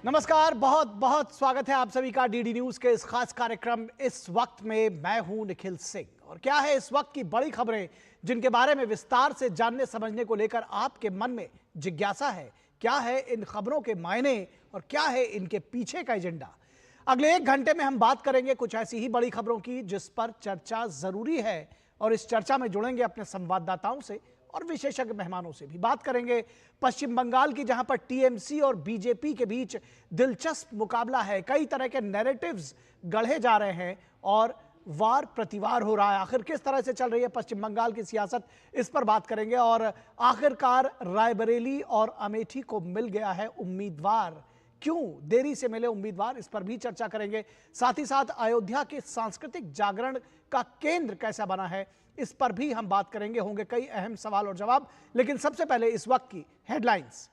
नमस्कार, बहुत बहुत स्वागत है आप सभी का डीडी न्यूज के इस खास कार्यक्रम इस वक्त में। मैं हूं निखिल सिंह और क्या है इस वक्त की बड़ी खबरें जिनके बारे में विस्तार से जानने समझने को लेकर आपके मन में जिज्ञासा है। क्या है इन खबरों के मायने और क्या है इनके पीछे का एजेंडा। अगले 1 घंटे में हम बात करेंगे कुछ ऐसी ही बड़ी खबरों की जिस पर चर्चा जरूरी है और इस चर्चा में जुड़ेंगे अपने संवाददाताओं से और विशेषज्ञ मेहमानों से भी। बात करेंगे पश्चिम बंगाल की, जहां पर टीएमसी और बीजेपी के बीच दिलचस्प मुकाबला है। कई तरह के नैरेटिव्स गढ़े जा रहे हैं और वार प्रतिवार हो रहा है। आखिर किस तरह से चल रही है पश्चिम बंगाल की सियासत, इस पर बात करेंगे। और आखिरकार रायबरेली और अमेठी को मिल गया है उम्मीदवार, क्यों देरी से मिले उम्मीदवार, इस पर भी चर्चा करेंगे। साथ ही साथ अयोध्या के सांस्कृतिक जागरण का केंद्र कैसा बना है, इस पर भी हम बात करेंगे। होंगे कई अहम सवाल और जवाब, लेकिन सबसे पहले इस वक्त की हेडलाइंस।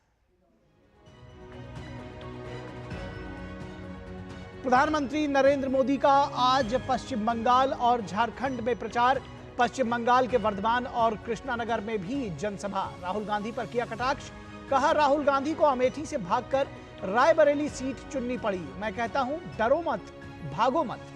प्रधानमंत्री नरेंद्र मोदी का आज पश्चिम बंगाल और झारखंड में प्रचार। पश्चिम बंगाल के वर्धमान और कृष्णानगर में भी जनसभा। राहुल गांधी पर किया कटाक्ष, कहा राहुल गांधी को अमेठी से भागकर रायबरेली सीट चुननी पड़ी। मैं कहता हूं डरो मत, भागो मत।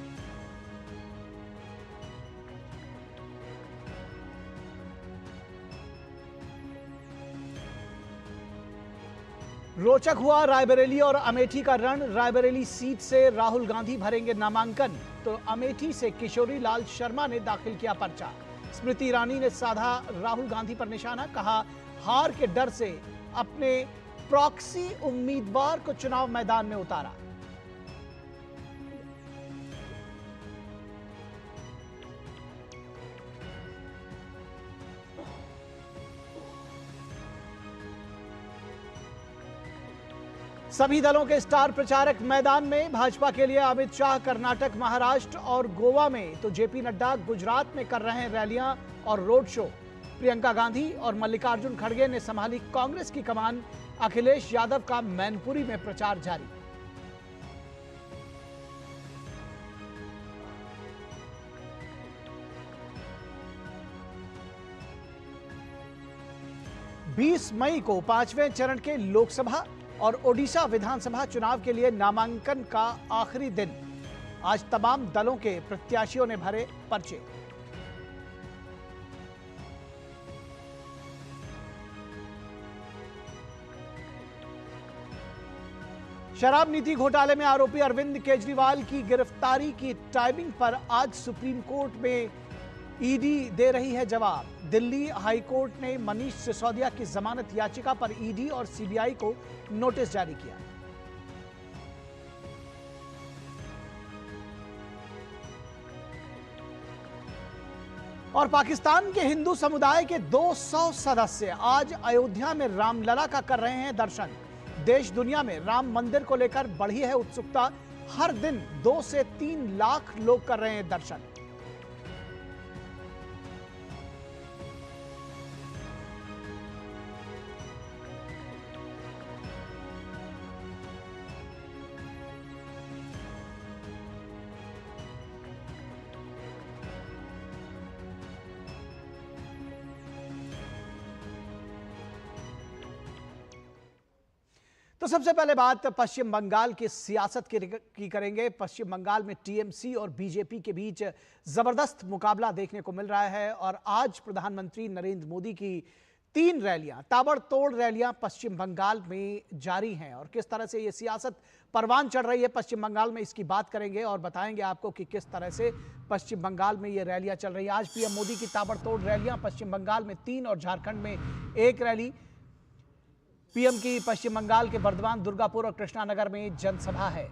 रोचक हुआ रायबरेली और अमेठी का रण। रायबरेली सीट से राहुल गांधी भरेंगे नामांकन, तो अमेठी से किशोरी लाल शर्मा ने दाखिल किया पर्चा। स्मृति ईरानी ने साधा राहुल गांधी पर निशाना, कहा हार के डर से अपने प्रॉक्सी उम्मीदवार को चुनाव मैदान में उतारा। सभी दलों के स्टार प्रचारक मैदान में। भाजपा के लिए अमित शाह कर्नाटक, महाराष्ट्र और गोवा में, तो जेपी नड्डा गुजरात में कर रहे हैं रैलियां और रोड शो। प्रियंका गांधी और मल्लिकार्जुन खड़गे ने संभाली कांग्रेस की कमान। अखिलेश यादव का मैनपुरी में प्रचार जारी। बीस मई को 5वें चरण के लोकसभा और ओडिशा विधानसभा चुनाव के लिए नामांकन का आखिरी दिन। आज तमाम दलों के प्रत्याशियों ने भरे पर्चे। शराब नीति घोटाले में आरोपी अरविंद केजरीवाल की गिरफ्तारी की टाइमिंग पर आज सुप्रीम कोर्ट में ईडी दे रही है जवाब। दिल्ली हाई कोर्ट ने मनीष सिसोदिया की जमानत याचिका पर ईडी और सीबीआई को नोटिस जारी किया। और पाकिस्तान के हिंदू समुदाय के 200 सदस्य आज अयोध्या में रामलला का कर रहे हैं दर्शन। देश दुनिया में राम मंदिर को लेकर बढ़ी है उत्सुकता। हर दिन 2 से 3 लाख लोग कर रहे हैं दर्शन। तो सबसे पहले बात पश्चिम बंगाल की सियासत की करेंगे। पश्चिम बंगाल में टीएमसी और बीजेपी के बीच जबरदस्त मुकाबला देखने को मिल रहा है और आज प्रधानमंत्री नरेंद्र मोदी की 3 रैलियां, ताबड़तोड़ रैलियां पश्चिम बंगाल में जारी हैं। और किस तरह से ये सियासत परवान चढ़ रही है पश्चिम बंगाल में, इसकी बात करेंगे और बताएंगे आपको कि किस तरह से पश्चिम बंगाल में ये रैलियां चल रही हैं। आज पीएम मोदी की ताबड़तोड़ रैलियां, पश्चिम बंगाल में 3 और झारखंड में 1 रैली। पीएम की पश्चिम बंगाल के वर्धमान, दुर्गापुर और कृष्णानगर में जनसभा है।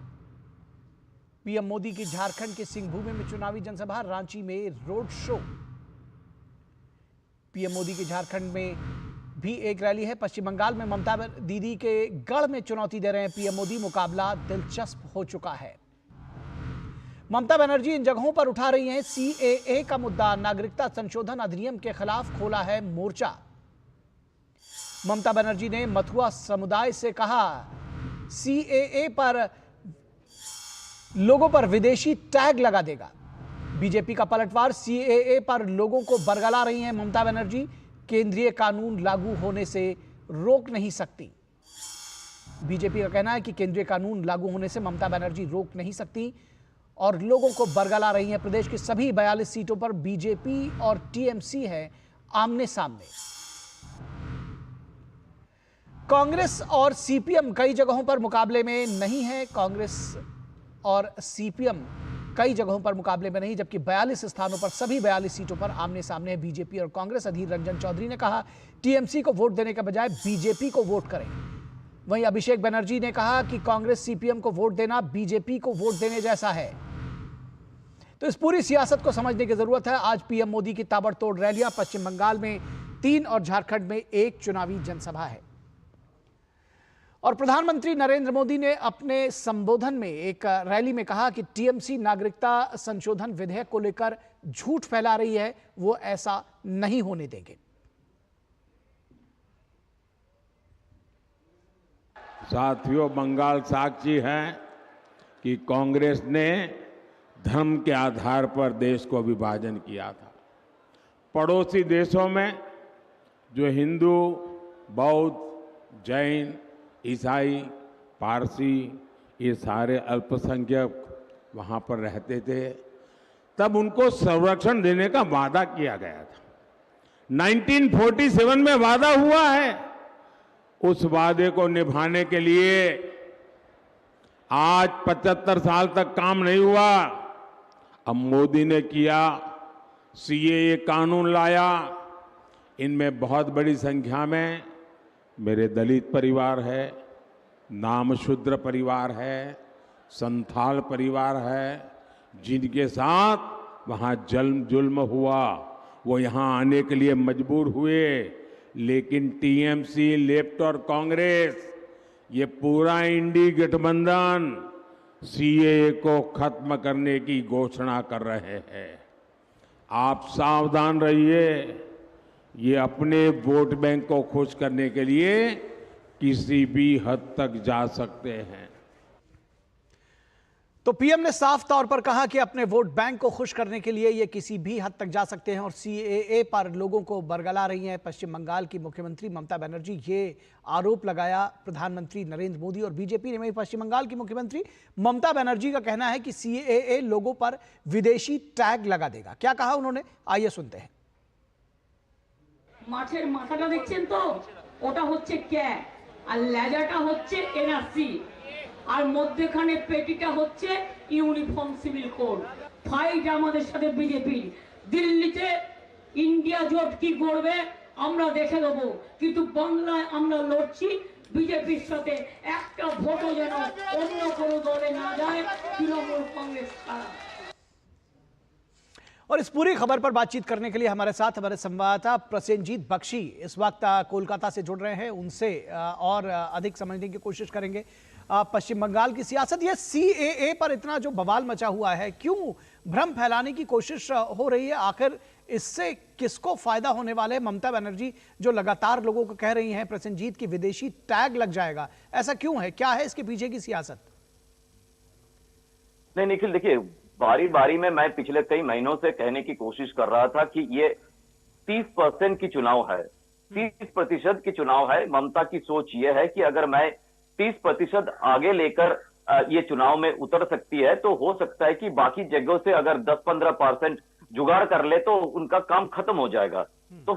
पीएम मोदी की झारखंड के सिंहभूम में चुनावी जनसभा, रांची में रोड शो। पीएम मोदी की झारखंड में भी 1 रैली है। पश्चिम बंगाल में ममता दीदी के गढ़ में चुनौती दे रहे हैं पीएम मोदी। मुकाबला दिलचस्प हो चुका है। ममता बनर्जी इन जगहों पर उठा रही हैं सीएए का मुद्दा। नागरिकता संशोधन अधिनियम के खिलाफ खोला है मोर्चा। ममता बनर्जी ने मथुआ समुदाय से कहा सीएए पर लोगों पर विदेशी टैग लगा देगा। बीजेपी का पलटवार, सीएए पर लोगों को बरगला रही हैं ममता बनर्जी। केंद्रीय कानून लागू होने से रोक नहीं सकती। बीजेपी का कहना है कि केंद्रीय कानून लागू होने से ममता बनर्जी रोक नहीं सकती और लोगों को बरगला रही हैं। प्रदेश की सभी 42 सीटों पर बीजेपी और टीएमसी है आमने सामने। कांग्रेस और सीपीएम कई जगहों पर मुकाबले में नहीं है। कांग्रेस और सीपीएम कई जगहों पर मुकाबले में नहीं, जबकि 42 स्थानों पर सभी 42 सीटों पर आमने सामने है बीजेपी और कांग्रेस। अधीर रंजन चौधरी ने कहा टीएमसी को वोट देने के बजाय बीजेपी को वोट करें। वहीं अभिषेक बनर्जी ने कहा कि कांग्रेस सीपीएम को वोट देना बीजेपी को वोट देने जैसा है। तो इस पूरी सियासत को समझने की जरूरत है। आज पीएम मोदी की ताबड़तोड़ रैलियां, पश्चिम बंगाल में 3 और झारखंड में 1 चुनावी जनसभा है। और प्रधानमंत्री नरेंद्र मोदी ने अपने संबोधन में एक रैली में कहा कि टीएमसी नागरिकता संशोधन विधेयक को लेकर झूठ फैला रही है, वो ऐसा नहीं होने देंगे। साथियों, बंगाल साक्षी है कि कांग्रेस ने धर्म के आधार पर देश को विभाजन किया था। पड़ोसी देशों में जो हिंदू, बौद्ध, जैन, ईसाई, पारसी, ये सारे अल्पसंख्यक वहां पर रहते थे, तब उनको संरक्षण देने का वादा किया गया था। 1947 में वादा हुआ है। उस वादे को निभाने के लिए आज 75 साल तक काम नहीं हुआ। अब मोदी ने किया, सीएए कानून लाया। इनमें बहुत बड़ी संख्या में मेरे दलित परिवार है, नामशूद्र परिवार है, संथाल परिवार है, जिनके साथ वहां जुल्म हुआ, वो यहां आने के लिए मजबूर हुए। लेकिन टीएमसी, लेफ्ट और कांग्रेस, ये पूरा इंडी गठबंधन सीएए को खत्म करने की घोषणा कर रहे हैं। आप सावधान रहिए, ये अपने वोट बैंक को खुश करने के लिए किसी भी हद तक जा सकते हैं। तो पीएम ने साफ तौर पर कहा कि अपने वोट बैंक को खुश करने के लिए ये किसी भी हद तक जा सकते हैं और सीएए पर लोगों को बरगला रही हैं। पश्चिम बंगाल की मुख्यमंत्री ममता बनर्जी ये आरोप लगाया प्रधानमंत्री नरेंद्र मोदी और बीजेपी ने। वहीं पश्चिम बंगाल की मुख्यमंत्री ममता बनर्जी का कहना है कि सीएए लोगों पर विदेशी टैग लगा देगा। क्या कहा उन्होंने, आइए सुनते हैं। মাছের মাথাটা দেখছেন তো, ওটা হচ্ছে ক্যাট আর লেজাটা হচ্ছে এনআরসি আর মধ্যখানে পেটিটা হচ্ছে ইউনিফর্ম সিভিল কোড। ফাইট আমাদের সাথে বিজেপির। দিল্লিতে ইন্ডিয়া জোট কি করবে আমরা দেখে দেব, কিন্তু বাংলায় আমরা লড়ছি বিজেপির সাথে। একটা ভোটও যেন অন্য কোনো দলে না যায়, তৃণমূল কংগ্রেস ছাড়া। और इस पूरी खबर पर बातचीत करने के लिए हमारे साथ हमारे संवाददाता प्रसेनजीत बख्शी इस वक्त कोलकाता से जुड़ रहे हैं। उनसे और अधिक समझने की कोशिश करेंगे पश्चिम बंगाल की सियासत। ये सीएए पर इतना जो बवाल मचा हुआ है, क्यों भ्रम फैलाने की कोशिश हो रही है? आखिर इससे किसको फायदा होने वाला है? ममता बनर्जी जो लगातार लोगों को कह रही हैं प्रसेनजीत की विदेशी टैग लग जाएगा, ऐसा क्यों है? क्या है इसके पीछे की सियासत? नहीं निखिल, देखिए, बारी बारी में मैं पिछले कई महीनों से कहने की कोशिश कर रहा था कि ये 30% की चुनाव है, 30% की चुनाव है। ममता की सोच ये है कि अगर मैं 30% आगे लेकर ये चुनाव में उतर सकती है तो हो सकता है कि बाकी जगहों से अगर 10-15% जुगाड़ कर ले तो उनका काम खत्म हो जाएगा। तो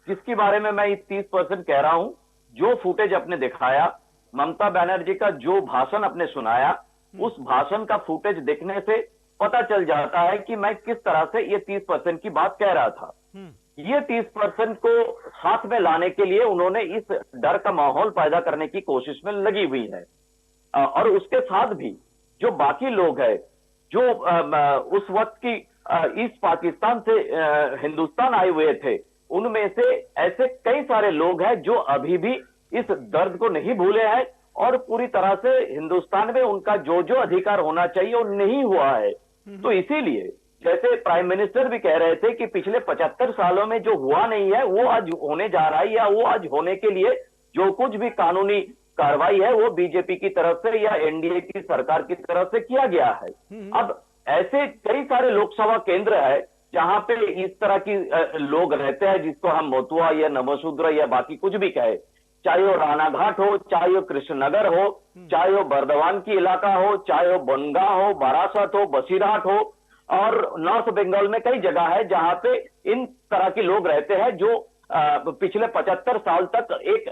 किसके बारे में मैं ये 30% कह रहा हूं? जो फुटेज आपने दिखाया, ममता बनर्जी का जो भाषण आपने सुनाया, उस भाषण का फुटेज देखने से पता चल जाता है कि मैं किस तरह से ये 30% की बात कह रहा था। ये 30% को साथ में लाने के लिए उन्होंने इस डर का माहौल पैदा करने की कोशिश में लगी हुई है। और उसके साथ भी जो बाकी लोग हैं, जो उस वक्त की ईस्ट पाकिस्तान से हिंदुस्तान आए हुए थे, उनमें से ऐसे कई सारे लोग हैं जो अभी भी इस दर्द को नहीं भूले हैं और पूरी तरह से हिंदुस्तान में उनका जो जो अधिकार होना चाहिए वो नहीं हुआ है। तो इसीलिए जैसे प्राइम मिनिस्टर भी कह रहे थे कि पिछले 75 सालों में जो हुआ नहीं है वो आज होने जा रहा है, या वो आज होने के लिए जो कुछ भी कानूनी कार्रवाई है वो बीजेपी की तरफ से या एनडीए की सरकार की तरफ से किया गया है। अब ऐसे कई सारे लोकसभा केंद्र है जहां पे इस तरह की लोग रहते हैं जिसको हम मोतुआ या नमशूद्र या बाकी कुछ भी कहे। चाहे वो रानाघाट हो, चाहे वो कृष्णनगर हो, चाहे वो बर्दवान की इलाका हो, चाहे वो बनगा हो, बारासत हो, बसीरहाट हो, और नॉर्थ बंगाल में कई जगह है जहां पे इन तरह के लोग रहते हैं जो पिछले 75 साल तक एक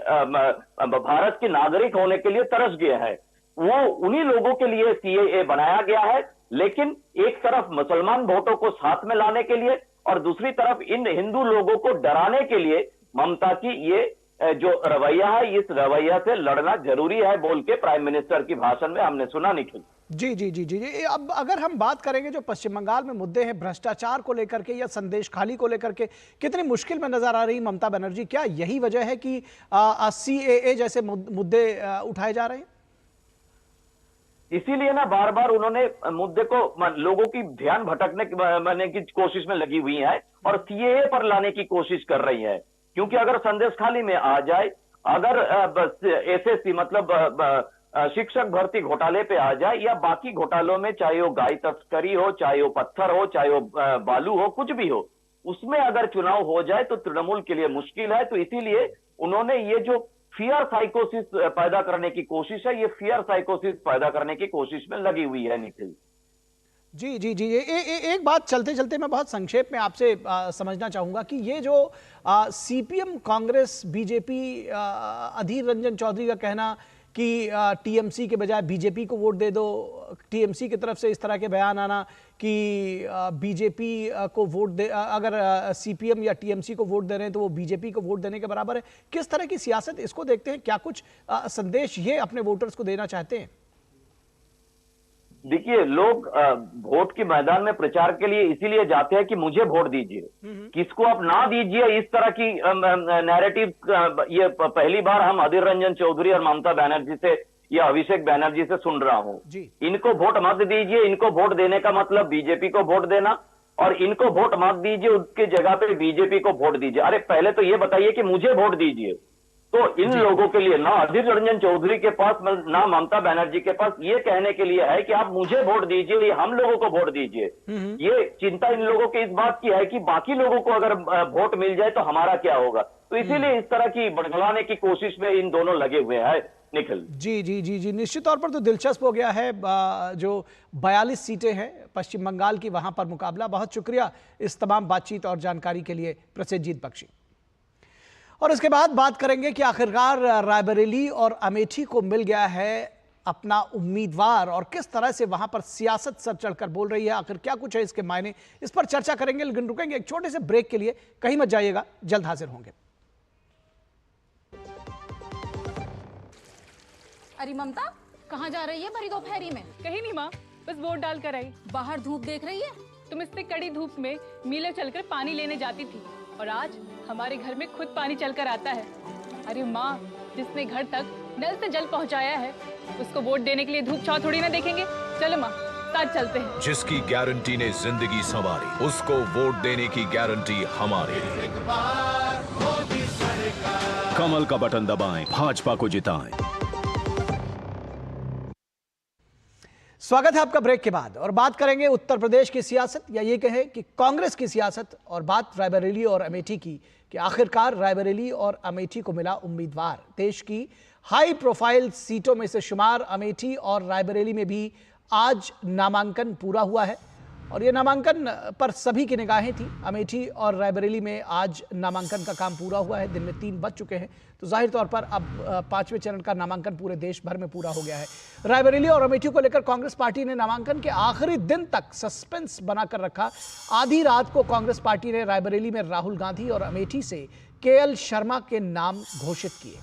भारत के नागरिक होने के लिए तरस गए हैं। वो उन्हीं लोगों के लिए सीएए बनाया गया है, लेकिन एक तरफ मुसलमान वोटों को साथ में लाने के लिए और दूसरी तरफ इन हिंदू लोगों को डराने के लिए ममता की ये जो रवैया है, इस रवैया से लड़ना जरूरी है बोल के प्राइम मिनिस्टर की भाषण में हमने सुना। निखिल जी जी जी जी जी। अब अगर हम बात करेंगे जो पश्चिम बंगाल में मुद्दे हैं भ्रष्टाचार को लेकर के या संदेश खाली को लेकर के, कितनी मुश्किल में नजर आ रही ममता बनर्जी? क्या यही वजह है कि सीएए जैसे मुद्दे उठाए जा रहे हैं? इसीलिए ना बार बार उन्होंने मुद्दे को लोगों की ध्यान भटकने की कोशिश में लगी हुई है और सीएए पर लाने की कोशिश कर रही है। क्योंकि अगर संदेश खाली में आ जाए, अगर एसएससी मतलब शिक्षक भर्ती घोटाले पे आ जाए या बाकी घोटालों में, चाहे वो गाय तस्करी हो, चाहे वो पत्थर हो, चाहे वो बालू हो, कुछ भी हो, उसमें अगर चुनाव हो जाए तो तृणमूल के लिए मुश्किल है। तो इसीलिए उन्होंने ये जो फियर साइकोसिस पैदा करने की कोशिश है, ये फियर साइकोसिस पैदा करने की कोशिश में लगी हुई है। निखिल जी जी जी। एक बात चलते चलते मैं बहुत संक्षेप में आपसे समझना चाहूंगा कि ये जो सीपीएम, कांग्रेस, बीजेपी, अधीर रंजन चौधरी का कहना कि टीएमसी के बजाय बीजेपी को वोट दे दो, टीएमसी की तरफ से इस तरह के बयान आना कि बीजेपी को वोट दे, अगर सीपीएम या टीएमसी को वोट दे रहे हैं तो वो बीजेपी को वोट देने के बराबर है, किस तरह की सियासत, इसको देखते हैं? क्या कुछ संदेश ये अपने वोटर्स को देना चाहते हैं? देखिए, लोग वोट के मैदान में प्रचार के लिए इसीलिए जाते हैं कि मुझे वोट दीजिए, किसको आप ना दीजिए, इस तरह की नैरेटिव ये पहली बार हम अधीर रंजन चौधरी और ममता बनर्जी से या अभिषेक बनर्जी से सुन रहा हूं। इनको वोट मत दीजिए, इनको वोट देने का मतलब बीजेपी को वोट देना, और इनको वोट मत दीजिए, उसके जगह पे बीजेपी को वोट दीजिए। अरे पहले तो ये बताइए कि मुझे वोट दीजिए। तो इन लोगों के लिए ना अधीर रंजन चौधरी के पास ना ममता बनर्जी के पास ये कहने के लिए है कि आप मुझे वोट दीजिए, ये हम लोगों को वोट दीजिए। ये चिंता इन लोगों के इस बात की है कि बाकी लोगों को अगर वोट मिल जाए तो हमारा क्या होगा। तो इसीलिए इस तरह की बड़गलाने की कोशिश में इन दोनों लगे हुए हैं। निखिल जी जी जी जी। निश्चित तौर पर तो दिलचस्प हो गया है जो 42 सीटें हैं पश्चिम बंगाल की, वहां पर मुकाबला। बहुत शुक्रिया इस तमाम बातचीत और जानकारी के लिए प्रसेनजीत बख्शी। और इसके बाद बात करेंगे कि आखिरकार रायबरेली और अमेठी को मिल गया है अपना उम्मीदवार और किस तरह से वहां पर सियासत सर चढ़कर बोल रही है, आखिर क्या कुछ है इसके मायने, इस पर चर्चा करेंगे। लेकिन रुकेंगे एक छोटे से ब्रेक के लिए, कहीं मत जाइएगा, जल्द हाजिर होंगे। अरे ममता, कहाँ जा रही है भरी दोपहरी में? कहीं नहीं माँ, बस वोट डाल कर आई। बाहर धूप देख रही है? तुम इतने कड़ी धूप में मीलों चलकर पानी लेने जाती थी और आज हमारे घर में खुद पानी चलकर आता है। अरे माँ, जिसने घर तक नल से जल पहुँचाया है उसको वोट देने के लिए धूप छाव थोड़ी ना देखेंगे। चलो माँ, साथ चलते हैं। जिसकी गारंटी ने जिंदगी संवारी, उसको वोट देने की गारंटी हमारी। कमल का बटन दबाएं, भाजपा को जिताएं। स्वागत है आपका ब्रेक के बाद, और बात करेंगे उत्तर प्रदेश की सियासत, या ये कहें कि कांग्रेस की सियासत, और बात रायबरेली और अमेठी की कि आखिरकार रायबरेली और अमेठी को मिला उम्मीदवार। देश की हाई प्रोफाइल सीटों में से शुमार अमेठी और रायबरेली में भी आज नामांकन पूरा हुआ है और ये नामांकन पर सभी की निगाहें थी। अमेठी और रायबरेली में आज नामांकन का काम पूरा हुआ है, दिन में 3 बज चुके हैं, तो जाहिर तौर पर अब 5वें चरण का नामांकन पूरे देश भर में पूरा हो गया है। रायबरेली और अमेठी को लेकर कांग्रेस पार्टी ने नामांकन के आखिरी दिन तक सस्पेंस बनाकर रखा। आधी रात को कांग्रेस पार्टी ने रायबरेली में राहुल गांधी और अमेठी से केएल शर्मा के नाम घोषित किए।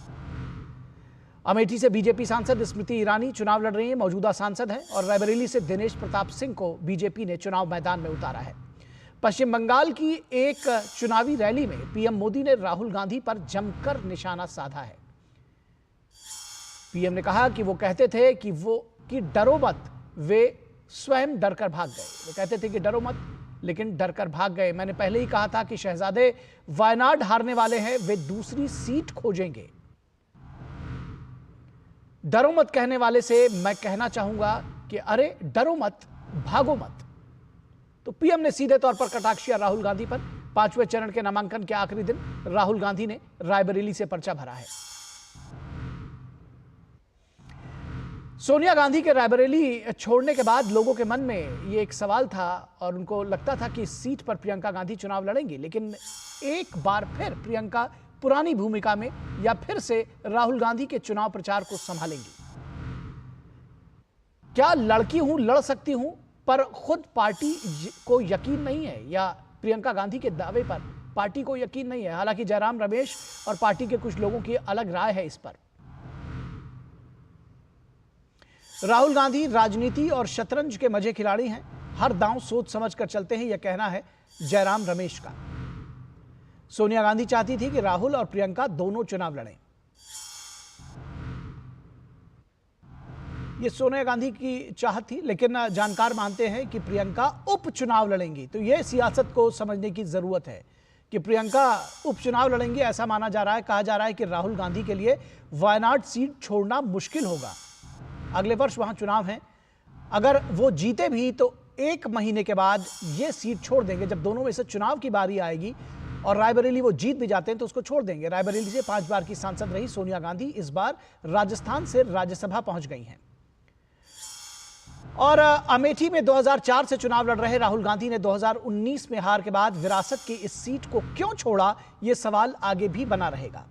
अमेठी से बीजेपी सांसद स्मृति ईरानी चुनाव लड़ रही हैं, मौजूदा सांसद हैं, और रायबरेली से दिनेश प्रताप सिंह को बीजेपी ने चुनाव मैदान में उतारा है। पश्चिम बंगाल की एक चुनावी रैली में पीएम मोदी ने राहुल गांधी पर जमकर निशाना साधा है। पीएम ने कहा कि वो कहते थे कि डरो मत, वे स्वयं डरकर भाग गए। वो कहते थे कि डरो मत, लेकिन डरकर भाग गए। मैंने पहले ही कहा था कि शहजादे वायनाड हारने वाले हैं, वे दूसरी सीट खोजेंगे। डरो मत कहने वाले से मैं कहना चाहूंगा कि अरे डरो मत, भागो मत। तो पीएम ने सीधे तौर पर कटाक्ष किया राहुल गांधी पर। 5वें चरण के नामांकन के आखिरी दिन राहुल गांधी ने रायबरेली से पर्चा भरा है। सोनिया गांधी के रायबरेली छोड़ने के बाद लोगों के मन में ये एक सवाल था और उनको लगता था कि इस सीट पर प्रियंका गांधी चुनाव लड़ेंगी, लेकिन एक बार फिर प्रियंका पुरानी भूमिका में या फिर से राहुल गांधी के चुनाव प्रचार को संभालेंगी। क्या लड़की हूं, लड़ सकती हूं, पर खुद पार्टी को यकीन नहीं है, या प्रियंका गांधी के दावे पर पार्टी को यकीन नहीं है? हालांकि जयराम रमेश और पार्टी के कुछ लोगों की अलग राय है इस पर। राहुल गांधी राजनीति और शतरंज के मजे खिलाड़ी हैं, हर दांव सोच समझ कर चलते हैं, यह कहना है जयराम रमेश का। सोनिया गांधी चाहती थी कि राहुल और प्रियंका दोनों चुनाव लड़ें। यह सोनिया गांधी की चाहत थी, लेकिन जानकार मानते हैं कि प्रियंका उपचुनाव लड़ेंगी। तो यह सियासत को समझने की जरूरत है कि प्रियंका उपचुनाव लड़ेंगी। ऐसा माना जा रहा है, कहा जा रहा है कि राहुल गांधी के लिए वायनाड सीट छोड़ना मुश्किल होगा। अगले वर्ष वहां चुनाव हैं, अगर वो जीते भी तो 1 महीने के बाद ये सीट छोड़ देंगे। जब दोनों में से चुनाव की बारी आएगी और रायबरेली वो जीत भी जाते हैं तो उसको छोड़ देंगे। रायबरेली से 5 बार की सांसद रही सोनिया गांधी इस बार राजस्थान से राज्यसभा पहुंच गई हैं। और अमेठी में 2004 से चुनाव लड़ रहे राहुल गांधी ने 2019 में हार के बाद विरासत की इस सीट को क्यों छोड़ा, यह सवाल आगे भी बना रहेगा।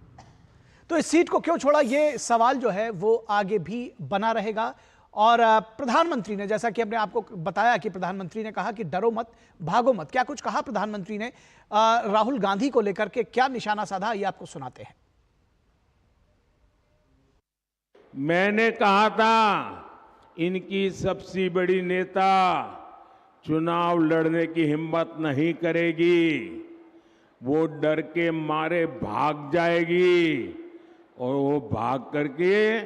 तो इस सीट को क्यों छोड़ा, यह सवाल जो है वो आगे भी बना रहेगा। और प्रधानमंत्री ने, जैसा कि हमने आपको बताया कि प्रधानमंत्री ने कहा कि डरो मत, भागो मत। क्या कुछ कहा प्रधानमंत्री ने राहुल गांधी को लेकर के, क्या निशाना साधा, ये आपको सुनाते हैं। मैंने कहा था इनकी सबसे बड़ी नेता चुनाव लड़ने की हिम्मत नहीं करेगी, वो डर के मारे भाग जाएगी। और वो भाग करके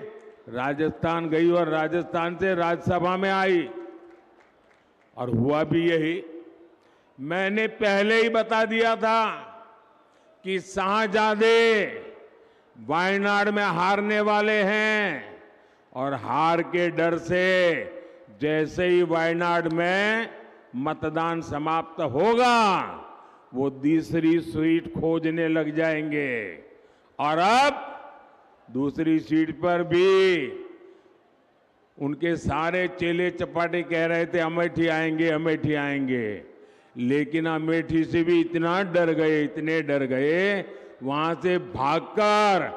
राजस्थान गई और राजस्थान से राज्यसभा में आई और हुआ भी यही। मैंने पहले ही बता दिया था कि शाहजादे वायनाड में हारने वाले हैं और हार के डर से जैसे ही वायनाड में मतदान समाप्त होगा वो दूसरी सीट खोजने लग जाएंगे। और अब दूसरी सीट पर भी उनके सारे चेले चपाटे कह रहे थे अमेठी आएंगे, अमेठी आएंगे, लेकिन अमेठी से भी इतना डर गए, इतने डर गए, वहां से भागकर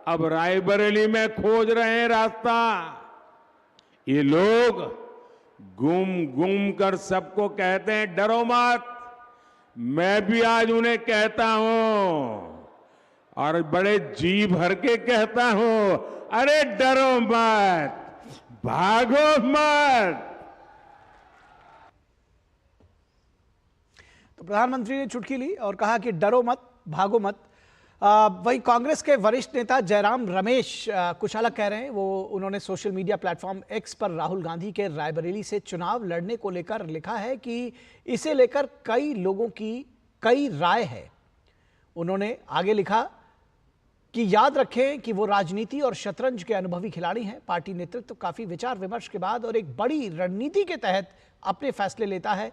अब रायबरेली में खोज रहे हैं रास्ता। ये लोग घूम घूम कर सबको कहते हैं डरो मत। मैं भी आज उन्हें कहता हूं और बड़े जी भर के कहता हूं, अरे डरो मत, भागो मत। तो प्रधानमंत्री ने चुटकी ली और कहा कि डरो मत, भागो मत। वही कांग्रेस के वरिष्ठ नेता जयराम रमेश कुछ अलग कह रहे हैं। वो उन्होंने सोशल मीडिया प्लेटफॉर्म एक्स पर राहुल गांधी के रायबरेली से चुनाव लड़ने को लेकर लिखा है कि इसे लेकर कई लोगों की कई राय है। उन्होंने आगे लिखा कि याद रखें कि वो राजनीति और शतरंज के अनुभवी खिलाड़ी हैं। पार्टी नेतृत्व काफी विचार विमर्श के बाद और एक बड़ी रणनीति के तहत अपने फैसले लेता है।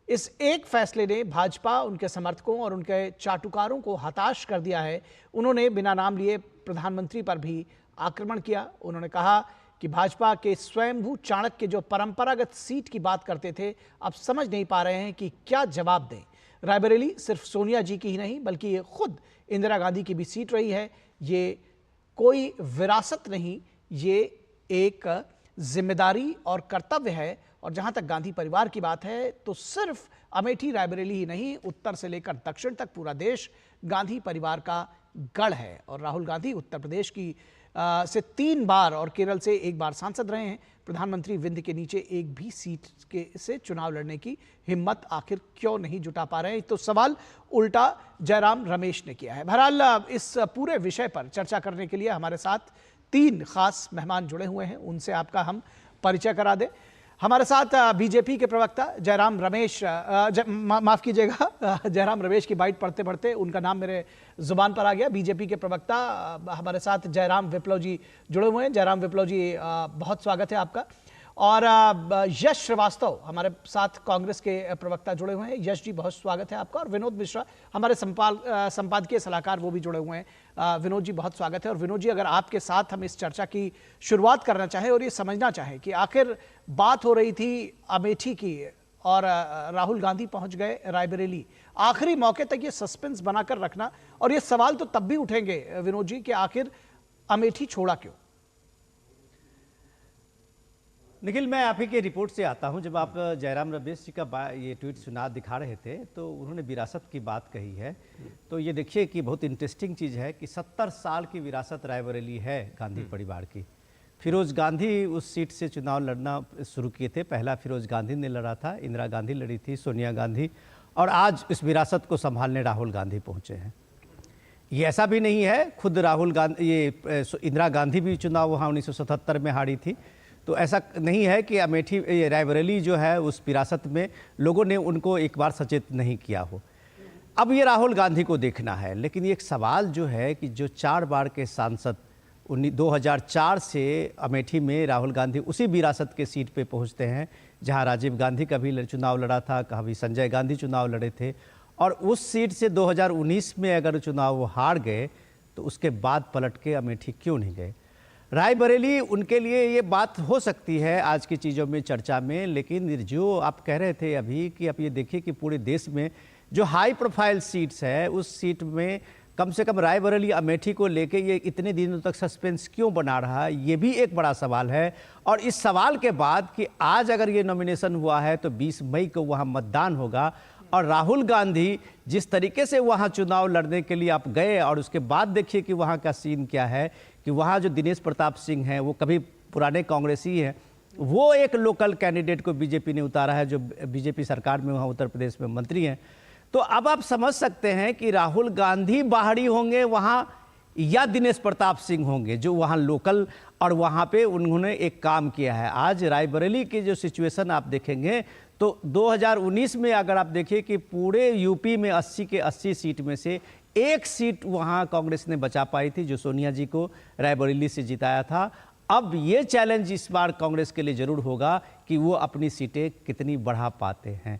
इस एक फैसले ने भाजपा, उनके समर्थकों और उनके चाटुकारों को हताश कर दिया है। उन्होंने बिना नाम लिए प्रधानमंत्री पर भी आक्रमण किया। उन्होंने कहा कि भाजपा के स्वयंभू चाणक्य जो परंपरागत सीट की बात करते थे, अब समझ नहीं पा रहे हैं कि क्या जवाब दें। रायबरेली सिर्फ सोनिया जी की ही नहीं बल्कि ये खुद इंदिरा गांधी की भी सीट रही है। ये कोई विरासत नहीं, ये एक जिम्मेदारी और कर्तव्य है। और जहां तक गांधी परिवार की बात है तो सिर्फ अमेठी रायबरेली ही नहीं, उत्तर से लेकर दक्षिण तक पूरा देश गांधी परिवार का गढ़ है। और राहुल गांधी उत्तर प्रदेश की से 3 बार और केरल से 1 बार सांसद रहे हैं। प्रधानमंत्री विंध्य के नीचे एक भी सीट के से चुनाव लड़ने की हिम्मत आखिर क्यों नहीं जुटा पा रहे हैं, तो सवाल उल्टा जयराम रमेश ने किया है। बहरहाल इस पूरे विषय पर चर्चा करने के लिए हमारे साथ 3 खास मेहमान जुड़े हुए हैं, उनसे आपका हम परिचय करा दें। हमारे साथ बीजेपी के प्रवक्ता जयराम रमेश, माफ कीजिएगा, जयराम रमेश की बाइट पढ़ते पढ़ते उनका नाम मेरे जुबान पर आ गया। बीजेपी के प्रवक्ता हमारे साथ जयराम विप्लव जी जुड़े हुए हैं। जयराम विप्लव जी, बहुत स्वागत है आपका। और यश श्रीवास्तव हमारे साथ कांग्रेस के प्रवक्ता जुड़े हुए हैं। यश जी, बहुत स्वागत है आपका। और विनोद मिश्रा हमारे संपादकीय सलाहकार, वो भी जुड़े हुए हैं। विनोद जी, बहुत स्वागत है। और विनोद जी, अगर आपके साथ हम इस चर्चा की शुरुआत करना चाहें और ये समझना चाहें कि आखिर बात हो रही थी अमेठी की और राहुल गांधी पहुंच गए रायबरेली, आखिरी मौके तक ये सस्पेंस बनाकर रखना, और ये सवाल तो तब भी उठेंगे विनोद जी कि आखिर अमेठी छोड़ा क्यों? निखिल, मैं आप ही के रिपोर्ट से आता हूं। जब आप जयराम रमेश जी का ये ट्वीट सुना दिखा रहे थे तो उन्होंने विरासत की बात कही है। तो ये देखिए कि बहुत इंटरेस्टिंग चीज़ है कि 70 साल की विरासत रायबरेली है गांधी परिवार की। फिरोज गांधी उस सीट से चुनाव लड़ना शुरू किए थे। पहला फिरोज गांधी ने लड़ा था, इंदिरा गांधी लड़ी थी, सोनिया गांधी, और आज इस विरासत को संभालने राहुल गांधी पहुँचे हैं। ये ऐसा भी नहीं है, खुद राहुल गांधी, ये इंदिरा गांधी भी चुनाव वहाँ 1977 में हारी थी। तो ऐसा नहीं है कि अमेठी रायबरेली जो है उस विरासत में लोगों ने उनको एक बार सचेत नहीं किया हो। अब ये राहुल गांधी को देखना है। लेकिन एक सवाल जो है कि जो 4 बार के सांसद 2004 से अमेठी में राहुल गांधी उसी विरासत के सीट पे पहुंचते हैं जहां राजीव गांधी का भी चुनाव लड़ा था, कभी संजय गांधी चुनाव लड़े थे, और उस सीट से 2019 में अगर चुनाव वो हार गए तो उसके बाद पलट के अमेठी क्यों नहीं गए? रायबरेली उनके लिए ये बात हो सकती है आज की चीज़ों में, चर्चा में। लेकिन जो आप कह रहे थे अभी कि आप ये देखिए कि पूरे देश में जो हाई प्रोफाइल सीट्स है उस सीट में कम से कम रायबरेली अमेठी को लेके ये इतने दिनों तक सस्पेंस क्यों बना रहा है, ये भी एक बड़ा सवाल है। और इस सवाल के बाद कि आज अगर ये नॉमिनेशन हुआ है तो 20 मई को वहाँ मतदान होगा, और राहुल गांधी जिस तरीके से वहाँ चुनाव लड़ने के लिए आप गए, और उसके बाद देखिए कि वहाँ का सीन क्या है कि वहाँ जो दिनेश प्रताप सिंह हैं वो कभी पुराने कांग्रेसी हैं, वो एक लोकल कैंडिडेट को बीजेपी ने उतारा है जो बीजेपी सरकार में वहाँ उत्तर प्रदेश में मंत्री हैं। तो अब आप समझ सकते हैं कि राहुल गांधी बाहरी होंगे वहाँ या दिनेश प्रताप सिंह होंगे जो वहाँ लोकल, और वहाँ पे उन्होंने एक काम किया है। आज रायबरेली की जो सिचुएशन आप देखेंगे तो 2019 में अगर आप देखिए कि पूरे यूपी में 80 के 80 सीट में से एक सीट वहाँ कांग्रेस ने बचा पाई थी जो सोनिया जी को रायबरेली से जिताया था। अब ये चैलेंज इस बार कांग्रेस के लिए जरूर होगा कि वो अपनी सीटें कितनी बढ़ा पाते हैं।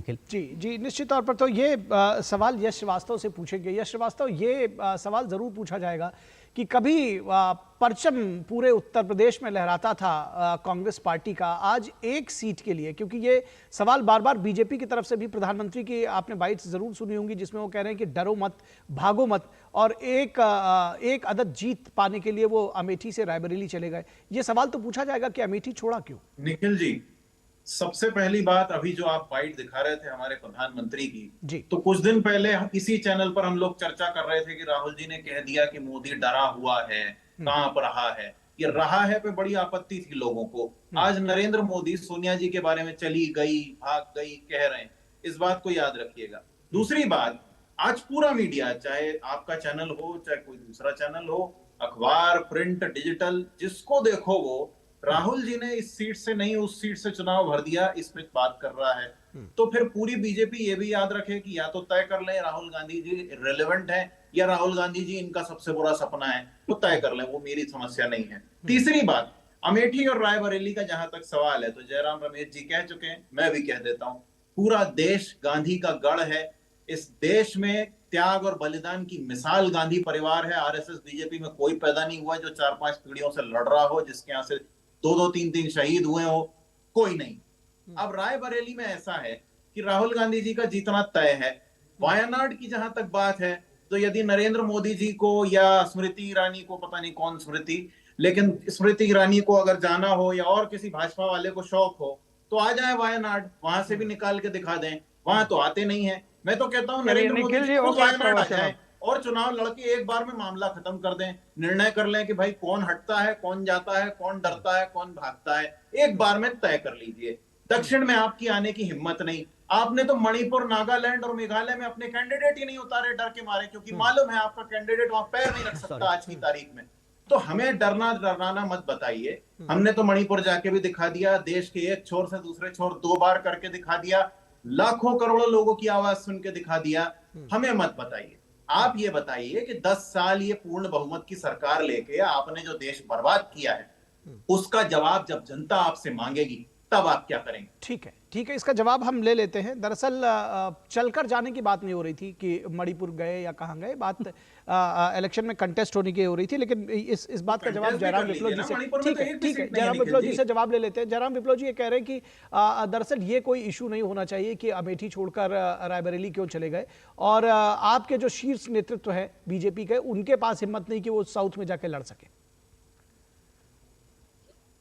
जी, निश्चित तौर पर तो ये सवाल यश श्रीवास्तव से पूछेंगे। यश श्रीवास्तव, ये सवाल जरूर पूछा जाएगा कि कभी परचम पूरे उत्तर प्रदेश में लहराता था कांग्रेस पार्टी का, आज एक सीट के लिए, क्योंकि ये सवाल बार बार बीजेपी की तरफ से भी, प्रधानमंत्री की आपने बाइट्स जरूर सुनी होंगी जिसमें वो कह रहे हैं कि डरो मत, भागो मत, और एक अदद जीत पाने के लिए वो अमेठी से रायबरेली चले गए। ये सवाल तो पूछा जाएगा कि अमेठी छोड़ा क्यों? निखिल जी, सबसे पहली बात, अभी जो आप बाइट दिखा रहे थे हमारे प्रधानमंत्री की, तो कुछ दिन पहले इसी चैनल पर हम लोग चर्चा कर रहे थे कि राहुल जी ने कह दिया कि मोदी डरा हुआ है, कहां पर रहा है। ये रहा है पे बड़ी आपत्ति थी लोगों को। आज नरेंद्र मोदी सोनिया जी के बारे में चली गई, भाग गई कह रहे हैं, इस बात को याद रखिएगा। दूसरी बात, आज पूरा मीडिया, चाहे आपका चैनल हो चाहे कोई दूसरा चैनल हो, अखबार, प्रिंट, डिजिटल, जिसको देखो वो राहुल जी ने इस सीट से नहीं उस सीट से चुनाव भर दिया, इस पे बात कर रहा है। तो फिर पूरी बीजेपी ये भी याद रखे कि या तो तय कर लें राहुल गांधी जी इर्रेलेवेंट है, या राहुल गांधी जी इनका सबसे बुरा सपना है, वो तय कर लें, वो मेरी समस्या नहीं है। तीसरी बात, अमेठी और रायबरेली का जहां तक सवाल है तो जयराम रमेश जी कह चुके हैं, मैं भी कह देता हूं, पूरा देश गांधी का गढ़ है। इस देश में त्याग और बलिदान की मिसाल गांधी परिवार है। आरएसएस बीजेपी में कोई पैदा नहीं हुआ जो 4-5 पीढ़ियों से लड़ रहा हो, जिसके यहाँ से 2-2, 3-3 शहीद हुए हो, कोई नहीं। अब रायबरेली में ऐसा है कि राहुल गांधी जी का जीतना तय है। वायनाड की जहां तक बात है तो यदि नरेंद्र मोदी जी को या स्मृति ईरानी को, पता नहीं कौन स्मृति, लेकिन स्मृति ईरानी को अगर जाना हो या और किसी भाजपा वाले को शौक हो तो आ जाए वायनाड, वहां से भी निकाल के दिखा दें। वहां तो आते नहीं है। मैं तो कहता हूं नरेंद्र मोदी जी वायनाड आ जाए और चुनाव लड़के एक बार में मामला खत्म कर दें, निर्णय कर लें कि भाई कौन हटता है, कौन जाता है, कौन डरता है, कौन भागता है, एक बार में तय कर लीजिए। दक्षिण में आपकी आने की हिम्मत नहीं। आपने तो मणिपुर, नागालैंड और मेघालय में अपने कैंडिडेट ही नहीं उतारे डर के मारे, क्योंकि मालूम है आपका कैंडिडेट वहां पैर नहीं रख सकता आज की तारीख में। तो हमें डराना मत बताइए। हमने तो मणिपुर जाके भी दिखा दिया, देश के एक छोर से दूसरे छोर 2 बार करके दिखा दिया, लाखों करोड़ों लोगों की आवाज सुन के दिखा दिया। हमें मत बताइए। आप ये बताइए कि 10 साल ये पूर्ण बहुमत की सरकार लेके आपने जो देश बर्बाद किया है, उसका जवाब जब जनता आपसे मांगेगी तब आप क्या करेंगे? ठीक है, ठीक है, इसका जवाब हम ले लेते हैं। दरअसल चलकर जाने की बात नहीं हो रही थी कि मणिपुर गए या कहाँ गए, बात इलेक्शन में कंटेस्ट होने की हो रही थी, लेकिन इस बात का जवाब जयराम विप्लव जी से, ठीक है, ठीक है, जयराम विप्लव जी से जवाब ले लेते हैं। जयराम विप्लव जी ये कह रहे हैं कि दरअसल ये कोई इशू नहीं होना चाहिए कि अमेठी छोड़कर रायबरेली क्यों चले गए, और आपके जो शीर्ष नेतृत्व है बीजेपी के, उनके पास हिम्मत नहीं कि वो साउथ में जाके लड़ सके।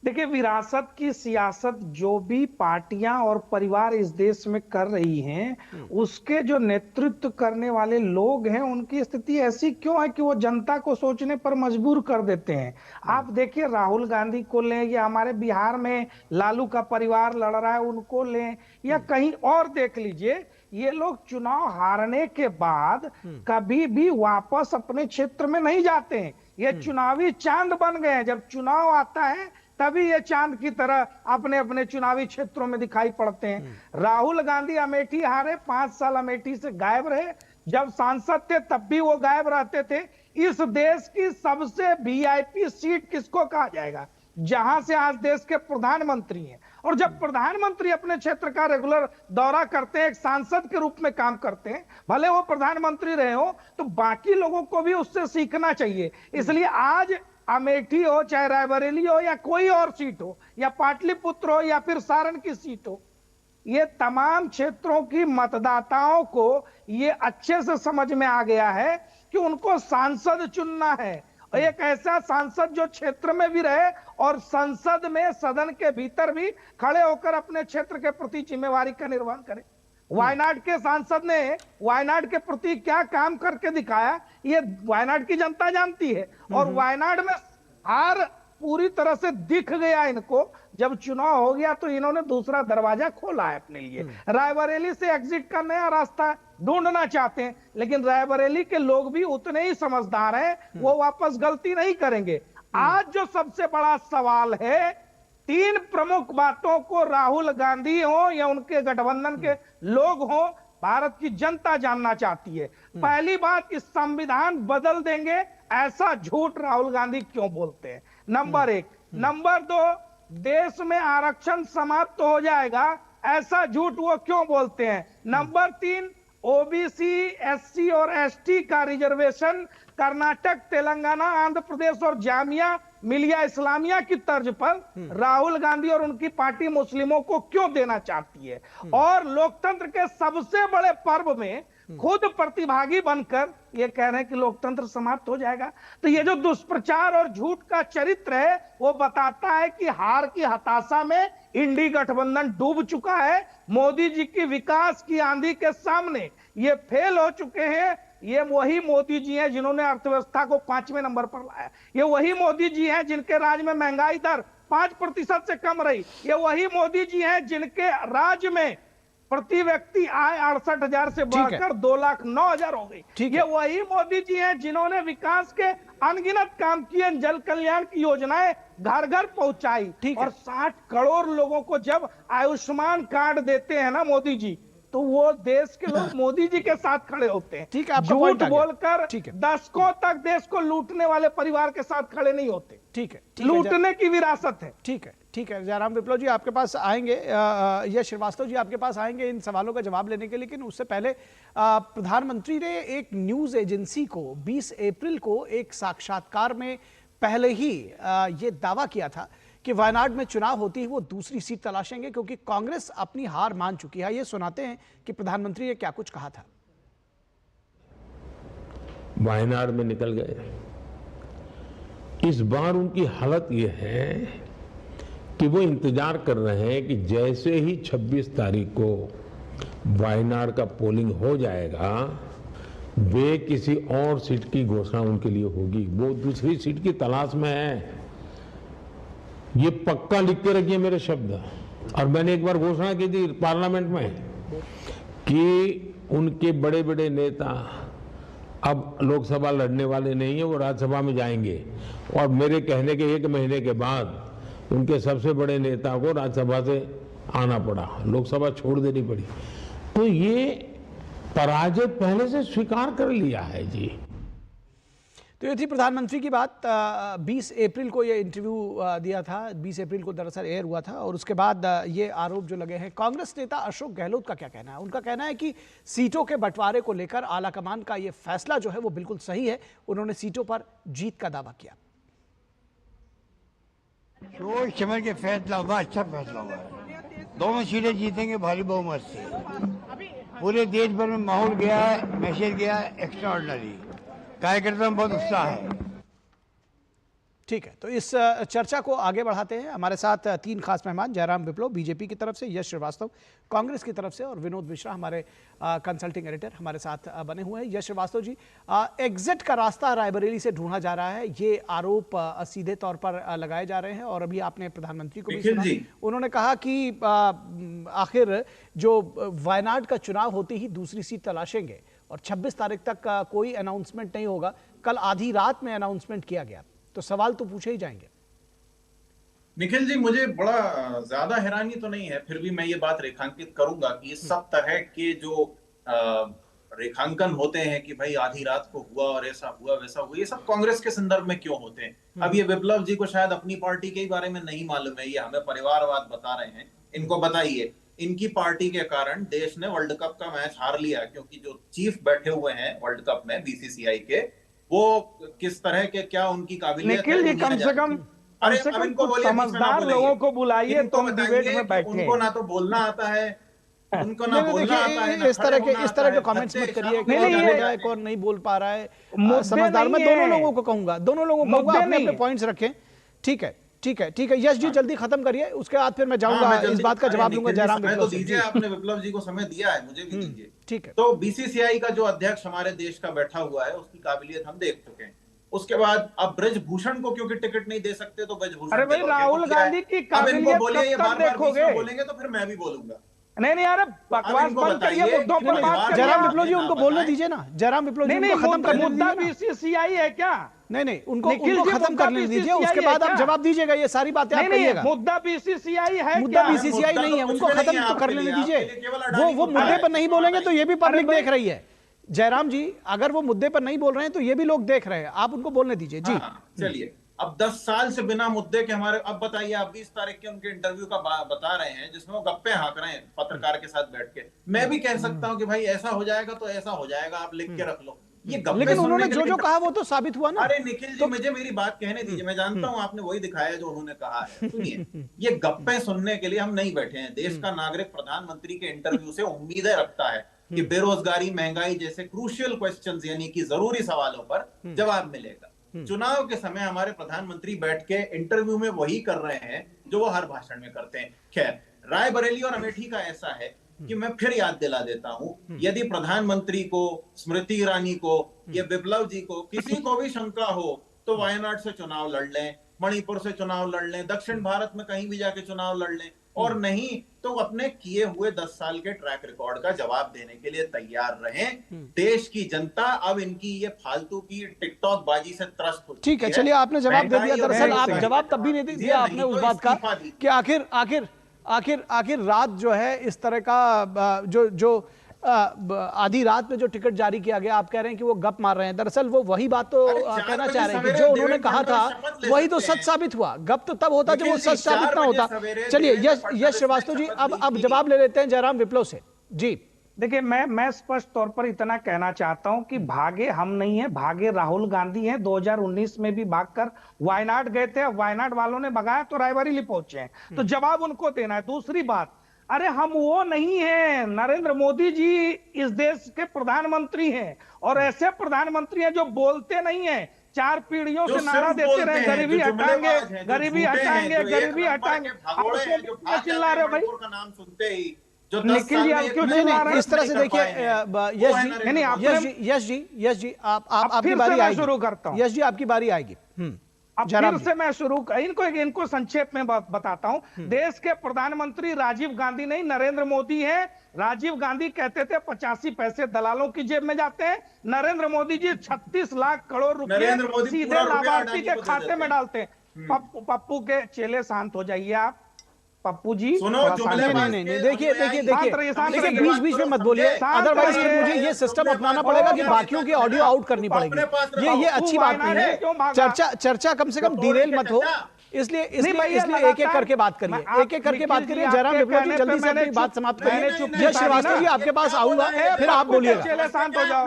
देखिए, विरासत की सियासत जो भी पार्टियां और परिवार इस देश में कर रही हैं, उसके जो नेतृत्व करने वाले लोग हैं, उनकी स्थिति ऐसी क्यों है कि वो जनता को सोचने पर मजबूर कर देते हैं। आप देखिए, राहुल गांधी को लें या हमारे बिहार में लालू का परिवार लड़ रहा है उनको लें, या कहीं और देख लीजिए, ये लोग चुनाव हारने के बाद कभी भी वापस अपने क्षेत्र में नहीं जाते हैं। ये चुनावी चांद बन गए हैं। जब चुनाव आता है तभी ये चांद की तरह अपने अपने चुनावी क्षेत्रों में दिखाई पड़ते हैं। राहुल गांधी अमेठी हारे, 5 साल अमेठी से गायब रहे। जब सांसद थे तब भी वो गायब रहते थे। इस देश की सबसे वीआईपी सीट किसको कहा जाएगा? जहां से आज देश के प्रधानमंत्री हैं। और जब प्रधानमंत्री अपने क्षेत्र का रेगुलर दौरा करते हैं, एक सांसद के रूप में काम करते हैं, भले वो प्रधानमंत्री रहे हो, तो बाकी लोगों को भी उससे सीखना चाहिए। इसलिए आज अमेठी हो, चाहे रायबरेली हो, या कोई और सीट हो, या पाटलिपुत्र हो, या फिर सारण की सीट हो, ये तमाम क्षेत्रों की मतदाताओं को ये अच्छे से समझ में आ गया है कि उनको सांसद चुनना है, और एक ऐसा सांसद जो क्षेत्र में भी रहे और संसद में, सदन के भीतर भी खड़े होकर अपने क्षेत्र के प्रति जिम्मेवारी का निर्वहन करे। वायनाड के सांसद ने वायनाड के प्रति क्या काम करके दिखाया, ये वायनाड की जनता जानती है। और वायनाड में हार पूरी तरह से दिख गया इनको। जब चुनाव हो गया तो इन्होंने दूसरा दरवाजा खोला है अपने लिए। रायबरेली से एग्जिट का नया रास्ता ढूंढना चाहते हैं, लेकिन रायबरेली के लोग भी उतने ही समझदार हैं, वो वापस गलती नहीं करेंगे। आज जो सबसे बड़ा सवाल है, 3 प्रमुख बातों को राहुल गांधी हो या उनके गठबंधन के लोग हो, भारत की जनता जानना चाहती है। पहली बात, इस संविधान बदल देंगे ऐसा झूठ राहुल गांधी क्यों बोलते हैं? नंबर 1। नंबर 2, देश में आरक्षण समाप्त हो जाएगा ऐसा झूठ वो क्यों बोलते हैं? नंबर 3, ओबीसी, एससी और एसटी का रिजर्वेशन कर्नाटक, तेलंगाना, आंध्र प्रदेश और जामिया मिलिया इस्लामिया की तर्ज पर राहुल गांधी और उनकी पार्टी मुस्लिमों को क्यों देना चाहती है? और लोकतंत्र के सबसे बड़े पर्व में खुद प्रतिभागी बनकर ये कह रहे हैं कि लोकतंत्र समाप्त हो जाएगा। तो ये जो दुष्प्रचार और झूठ का चरित्र है, वो बताता है कि हार की हताशा में इंडी गठबंधन डूब चुका है। मोदी जी की विकास की आंधी के सामने ये फेल हो चुके हैं। ये वही मोदी जी हैं जिन्होंने अर्थव्यवस्था को 5वें नंबर पर लाया। ये वही मोदी जी हैं जिनके राज में महंगाई दर 5% से कम रही। ये वही मोदी जी हैं जिनके राज में प्रति व्यक्ति आय 68,000 से बढ़कर 2,09,000 हो गई। ये वही मोदी जी हैं जिन्होंने विकास के अनगिनत काम किए, जल कल्याण की योजनाएं घर घर पहुंचाई। और 60 करोड़ लोगों को जब आयुष्मान कार्ड देते हैं ना मोदी जी, तो वो देश के लोग मोदी जी के साथ खड़े होते हैं। ठीक है, झूठ बोलकर दशकों तक देश को लूटने वाले परिवार के साथ खड़े नहीं होते। ठीक है, लूटने की विरासत है। ठीक है, ठीक है। जयराम विप्लव जी आपके पास आएंगे, यश श्रीवास्तव जी आपके पास आएंगे इन सवालों का जवाब लेने के। लेकिन उससे पहले प्रधानमंत्री ने एक न्यूज एजेंसी को 20 अप्रैल को एक साक्षात्कार में पहले ही ये दावा किया था कि वायनाड में चुनाव होती ही वो दूसरी सीट तलाशेंगे, क्योंकि कांग्रेस अपनी हार मान चुकी है। ये सुनाते हैं कि प्रधानमंत्री ने क्या कुछ कहा था। वायनाड में निकल गए। इस बार उनकी हालत ये है कि वो इंतजार कर रहे हैं कि जैसे ही 26 तारीख को वायनाड का पोलिंग हो जाएगा, वे किसी और सीट की घोषणा उनके लिए होगी। वो दूसरी सीट की तलाश में है। ये पक्का लिख के रखिए मेरे शब्द। और मैंने एक बार घोषणा की थी पार्लियामेंट में कि उनके बड़े बड़े नेता अब लोकसभा लड़ने वाले नहीं है, वो राज्यसभा में जाएंगे। और मेरे कहने के 1 महीने के बाद उनके सबसे बड़े नेता को राज्यसभा से आना पड़ा, लोकसभा छोड़ देनी पड़ी। तो ये पराजय पहले से स्वीकार कर लिया है जी। तो ये थी प्रधानमंत्री की बात। 20 अप्रैल को ये इंटरव्यू दिया था, 20 अप्रैल को दरअसल एयर हुआ था और उसके बाद ये आरोप जो लगे हैं। कांग्रेस नेता अशोक गहलोत का क्या कहना है? उनका कहना है कि सीटों के बंटवारे को लेकर आलाकमान का ये फैसला जो है वो बिल्कुल सही है। उन्होंने सीटों पर जीत का दावा किया। सोच समझ के फैसला हुआ, अच्छा फैसला हुआ है। दोनों सीटें जीतेंगे भारी बहुमत से। पूरे देश भर में माहौल गया है, मैसेज गया है एक्स्ट्रा ऑर्डिनरी। कार्यकर्ता में बहुत उत्साह है। ठीक है, तो इस चर्चा को आगे बढ़ाते हैं। हमारे साथ 3 खास मेहमान, जयराम विप्लव बीजेपी की तरफ से, यश श्रीवास्तव कांग्रेस की तरफ से और विनोद मिश्रा हमारे कंसल्टिंग एडिटर हमारे साथ बने हुए हैं। यश श्रीवास्तव जी, एग्जिट का रास्ता रायबरेली से ढूंढा जा रहा है, ये आरोप सीधे तौर पर लगाए जा रहे हैं और अभी आपने प्रधानमंत्री को भी सुना, उन्होंने कहा कि आखिर जो वायनाड का चुनाव होते ही दूसरी सीट तलाशेंगे और 26 तारीख तक का कोई अनाउंसमेंट नहीं होगा। कल आधी रात में अनाउंसमेंट किया गया, तो सवाल तो पूछे ही जाएंगे। निखिल जी, मुझे बड़ा ज्यादा हैरानी तो नहीं है, फिर भी मैं ये बात रेखांकित करूंगा कि सब तरह के जो रेखांकन होते हैं कि भाई आधी रात को हुआ और ऐसा हुआ वैसा हुआ, ये सब कांग्रेस के संदर्भ में क्यों होते हैं? अब ये विप्लव जी को शायद अपनी पार्टी के बारे में नहीं मालूम है, ये हमें परिवारवाद बता रहे हैं। इनको बताइए, इनकी पार्टी के कारण देश ने वर्ल्ड कप का मैच हार लिया, क्योंकि जो चीफ बैठे हुए हैं वर्ल्ड कप में बीसीसीआई के, वो किस तरह के, क्या उनकी काबिलियत है? निखिल जी, कम से कम समझदार लोगों को बुलाइए, तुम डिबेट में बैठे। उनको ना तो बोलना आता है, उनको ना बोलना आता है। इस तरह के कमेंट्स मत करिए कि कौन नहीं बोल पा रहा है। समझदार, मैं दोनों लोगों को कहूंगा, अपने पॉइंट्स रखें। ठीक है, ठीक है, ठीक है। यश जी जल्दी खत्म करिए, उसके बाद फिर मैं जाऊंगा, इस बात का जवाब दूंगा जयराम विप्लव से। आपने विप्लव जी को समय दिया है, मुझे भी दीजिए। ठीक है। तो बीसीसीआई का जो अध्यक्ष हमारे देश का बैठा हुआ है, उसकी काबिलियत हम देख चुके हैं। उसके बाद अब ब्रजभूषण को क्योंकि टिकट नहीं दे सकते, तो ब्रजभूषण, अरे भाई राहुल गांधी की काबिलियत कब देखोगे? बोलेंगे तो फिर मैं भी बोलूंगा। नहीं, अरे बकवास बंद करिए, मुद्दों पर बात करिए। जयराम विप्लव जी उनको बोलने दीजिए ना, जयराम विप्लव जी उनको खत्म कर दीजिए। मुद्दा बीसीसीआई है क्या? नहीं, उनको खत्म करने दीजिए, उसके बाद आप जवाब दीजिएगा। ये सारी बातें आप कहिएगा। मुद्दा बीसीसीआई है, मुद्दा बीसीसीआई नहीं है, उनको खत्म तो कर लेने दीजिए। वो मुद्दे पर नहीं बोलेंगे तो ये भी पब्लिक देख रही है। जयराम जी, अगर वो मुद्दे पर नहीं बोल रहे हैं तो ये भी लोग देख रहे हैं, आप उनको बोलने दीजिए। जी चलिए, अब 10 साल से बिना मुद्दे के हमारे, अब बताइए, आप 20 तारीख के उनके इंटरव्यू का बता रहे हैं जिसमें वो गप्पे हाँक रहे हैं पत्रकार के साथ बैठ के। मैं भी कह सकता हूं कि भाई ऐसा हो जाएगा तो ऐसा हो जाएगा, आप लिख के रख लो। ये गप्पे, लेकिन उन्होंने जो कहा वो तो साबित हुआ ना। अरे निखिल जी, मुझे मेरी बात कहने दीजिए, मैं जानता हूं आपने वही दिखाया जो उन्होंने कहा है। सुनिए, ये गप्पे सुनने के लिए हम नहीं बैठे हैं। देश का नागरिक प्रधानमंत्री के इंटरव्यू से उम्मीदें रखता है कि बेरोजगारी, महंगाई जैसे क्रूशियल क्वेश्चंस, यानी कि जरूरी सवालों पर जवाब मिलेगा। चुनाव के समय हमारे प्रधानमंत्री बैठ के इंटरव्यू में वही कर रहे हैं जो वो हर भाषण में करते हैं। खैर, रायबरेली और अमेठी का ऐसा है कि मैं फिर याद दिला देता हूं, यदि प्रधानमंत्री को, स्मृति ईरानी को या विप्लव जी को किसी को भी शंका हो तो वायनाड से चुनाव लड़ लें, मणिपुर से चुनाव लड़ लें, दक्षिण भारत में कहीं भी जाके चुनाव लड़ लें, और नहीं तो अपने किए हुए 10 साल के ट्रैक रिकॉर्ड का जवाब देने के लिए तैयार रहें। देश की जनता अब इनकी ये फालतू की टिकटॉक बाजी से त्रस्त हो चुकी है। ठीक है, चलिए, आपने जवाब दे दिया। दरअसल आप जवाब तब भी नहीं दिया आपने उस बात का कि आखिर रात जो है इस तरह का जो आधी रात में जो टिकट जारी किया गया, आप कह रहे हैं कि वो गप मार रहे हैं। दरअसल वो वही बात तो कहना चाह रहे हैं कि जो उन्होंने कहा था वही तो सच साबित हुआ। गप तो तब होता जब वो सच साबित ना होता। चलिए, यश श्रीवास्तव जी अब जवाब ले लेते हैं जयराम विप्लव से। जी देखिए, मैं स्पष्ट तौर पर इतना कहना चाहता हूं कि भागे हम नहीं है, भागे राहुल गांधी हैं। 2019 में भी भागकर वायनाड गए थे, वायनाड वालों ने भगाया तो रायबरेली पहुंचे हैं, तो जवाब उनको देना है। दूसरी बात, अरे हम वो नहीं हैं, नरेंद्र मोदी जी इस देश के प्रधानमंत्री हैं, और ऐसे प्रधानमंत्री हैं जो बोलते नहीं हैं, 4 पीढ़ियों से नारा देते रहे गरीबी हटाएंगे, गरीबी हटाएंगे, गरीबी हटाएंगे। आप चिल्ला रहे हो भाई? नाम सुनते ही निखिल जी, आप क्यों चिल्ला रहे हैं? इस तरह से देखिए, यश जी आपकी बारी आएगी। शुरू करता हूँ, यश जी आपकी बारी आएगी। अब फिर से मैं इनको संक्षेप में बताता हूं। देश के प्रधानमंत्री राजीव गांधी नहीं, नरेंद्र मोदी हैं। राजीव गांधी कहते थे 85 पैसे दलालों की जेब में जाते हैं। नरेंद्र मोदी जी 36 लाख करोड़ रुपए सीधे लाभार्थी के खाते में डालते हैं। पप्पू के चेले, शांत हो जाइए आप। पप्पू जी सुनो, नहीं, देखिए बीच बीच में मत बोलिए, अदरवाइज मुझे ये सिस्टम अपनाना पड़ेगा कि बाकियों की ऑडियो आउट करनी पड़ेगी। ये अच्छी बात नहीं है। चर्चा कम से कम डिरेल मत हो, इसलिए एक एक करके बात करिए, जयराम विप्लव जी जल्दी से अपनी बात समाप्त करिए। यश श्रीवास्तव जी आपके पास आऊंगा, फिर आप बोलिएगा। शांत हो जाओ,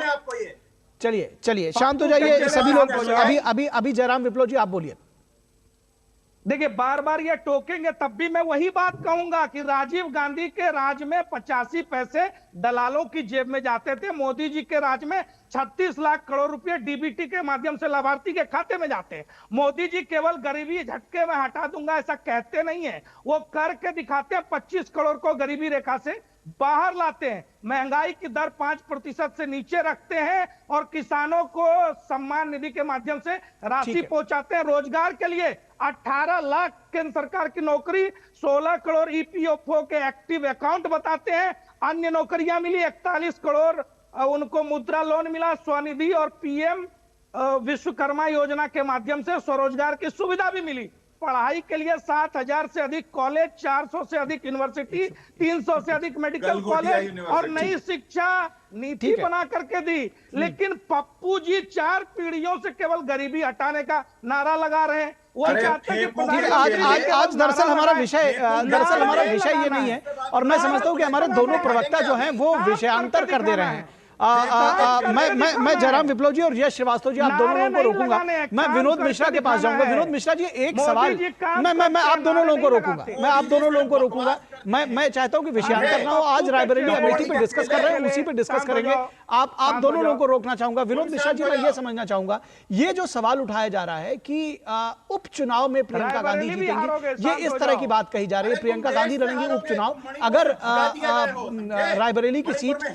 चलिए शांत हो जाइए सभी लोग। अभी जयराम विप्लव जी आप बोलिए। देखिए बार बार ये टोकेंगे तब भी मैं वही बात कहूंगा कि राजीव गांधी के राज में 85 पैसे दलालों की जेब में जाते थे, मोदी जी के राज में 36 लाख करोड़ रुपए डीबीटी के माध्यम से लाभार्थी के खाते में जाते हैं। मोदी जी केवल गरीबी झटके में हटा दूंगा ऐसा कहते नहीं है, वो करके दिखाते हैं। 25 करोड़ को गरीबी रेखा से बाहर लाते हैं, महंगाई की दर 5% से नीचे रखते हैं और किसानों को सम्मान निधि के माध्यम से राशि पहुंचाते हैं। रोजगार के लिए 18 लाख केंद्र सरकार की नौकरी, 16 करोड़ ईपीएफओ के एक्टिव अकाउंट बताते हैं। अन्य नौकरियां मिली 41 करोड़, उनको मुद्रा लोन मिला, स्वनिधि और पीएम विश्वकर्मा योजना के माध्यम से स्वरोजगार की सुविधा भी मिली। पढ़ाई के लिए 7,000 से अधिक कॉलेज, 400 से अधिक यूनिवर्सिटी, 300 से अधिक मेडिकल कॉलेज और नई शिक्षा नीति बना करके दी। लेकिन पप्पू जी 4 पीढ़ियों से केवल गरीबी हटाने का नारा लगा रहे हैं। वो चाहते हैं कि आज दरअसल हमारा विषय ये नहीं है, और मैं समझता हूं कि हमारे दोनों प्रवक्ता जो हैं वो विषयांतर कर दे रहे हैं। मैं जयराम विप्लव जी और यश श्रीवास्तव जी आप दोनों लोगों को रोकूंगा। मैं विनोद मिश्रा के पास जाऊंगा। विनोद मिश्रा जी एक सवाल, मैं आप दोनों लोगों को रोकूंगा। मैं चाहता हूं कि विषयांतर ना हो। आज रायबरेली अमेठी पे डिस्कस कर रहे हैं, उसी पे डिस्कस करेंगे। आप दोनों लोगों को रोकना चाहूंगा। विनोद मिश्रा जी मैं ये समझना चाहूंगा, ये जो सवाल उठाया जा रहा है कि उपचुनाव में प्रियंका गांधी जीतेंगी, ये इस तरह की बात कही जा रही है। प्रियंका गांधी लड़ेंगी उपचुनाव, अगर रायबरेली की सीट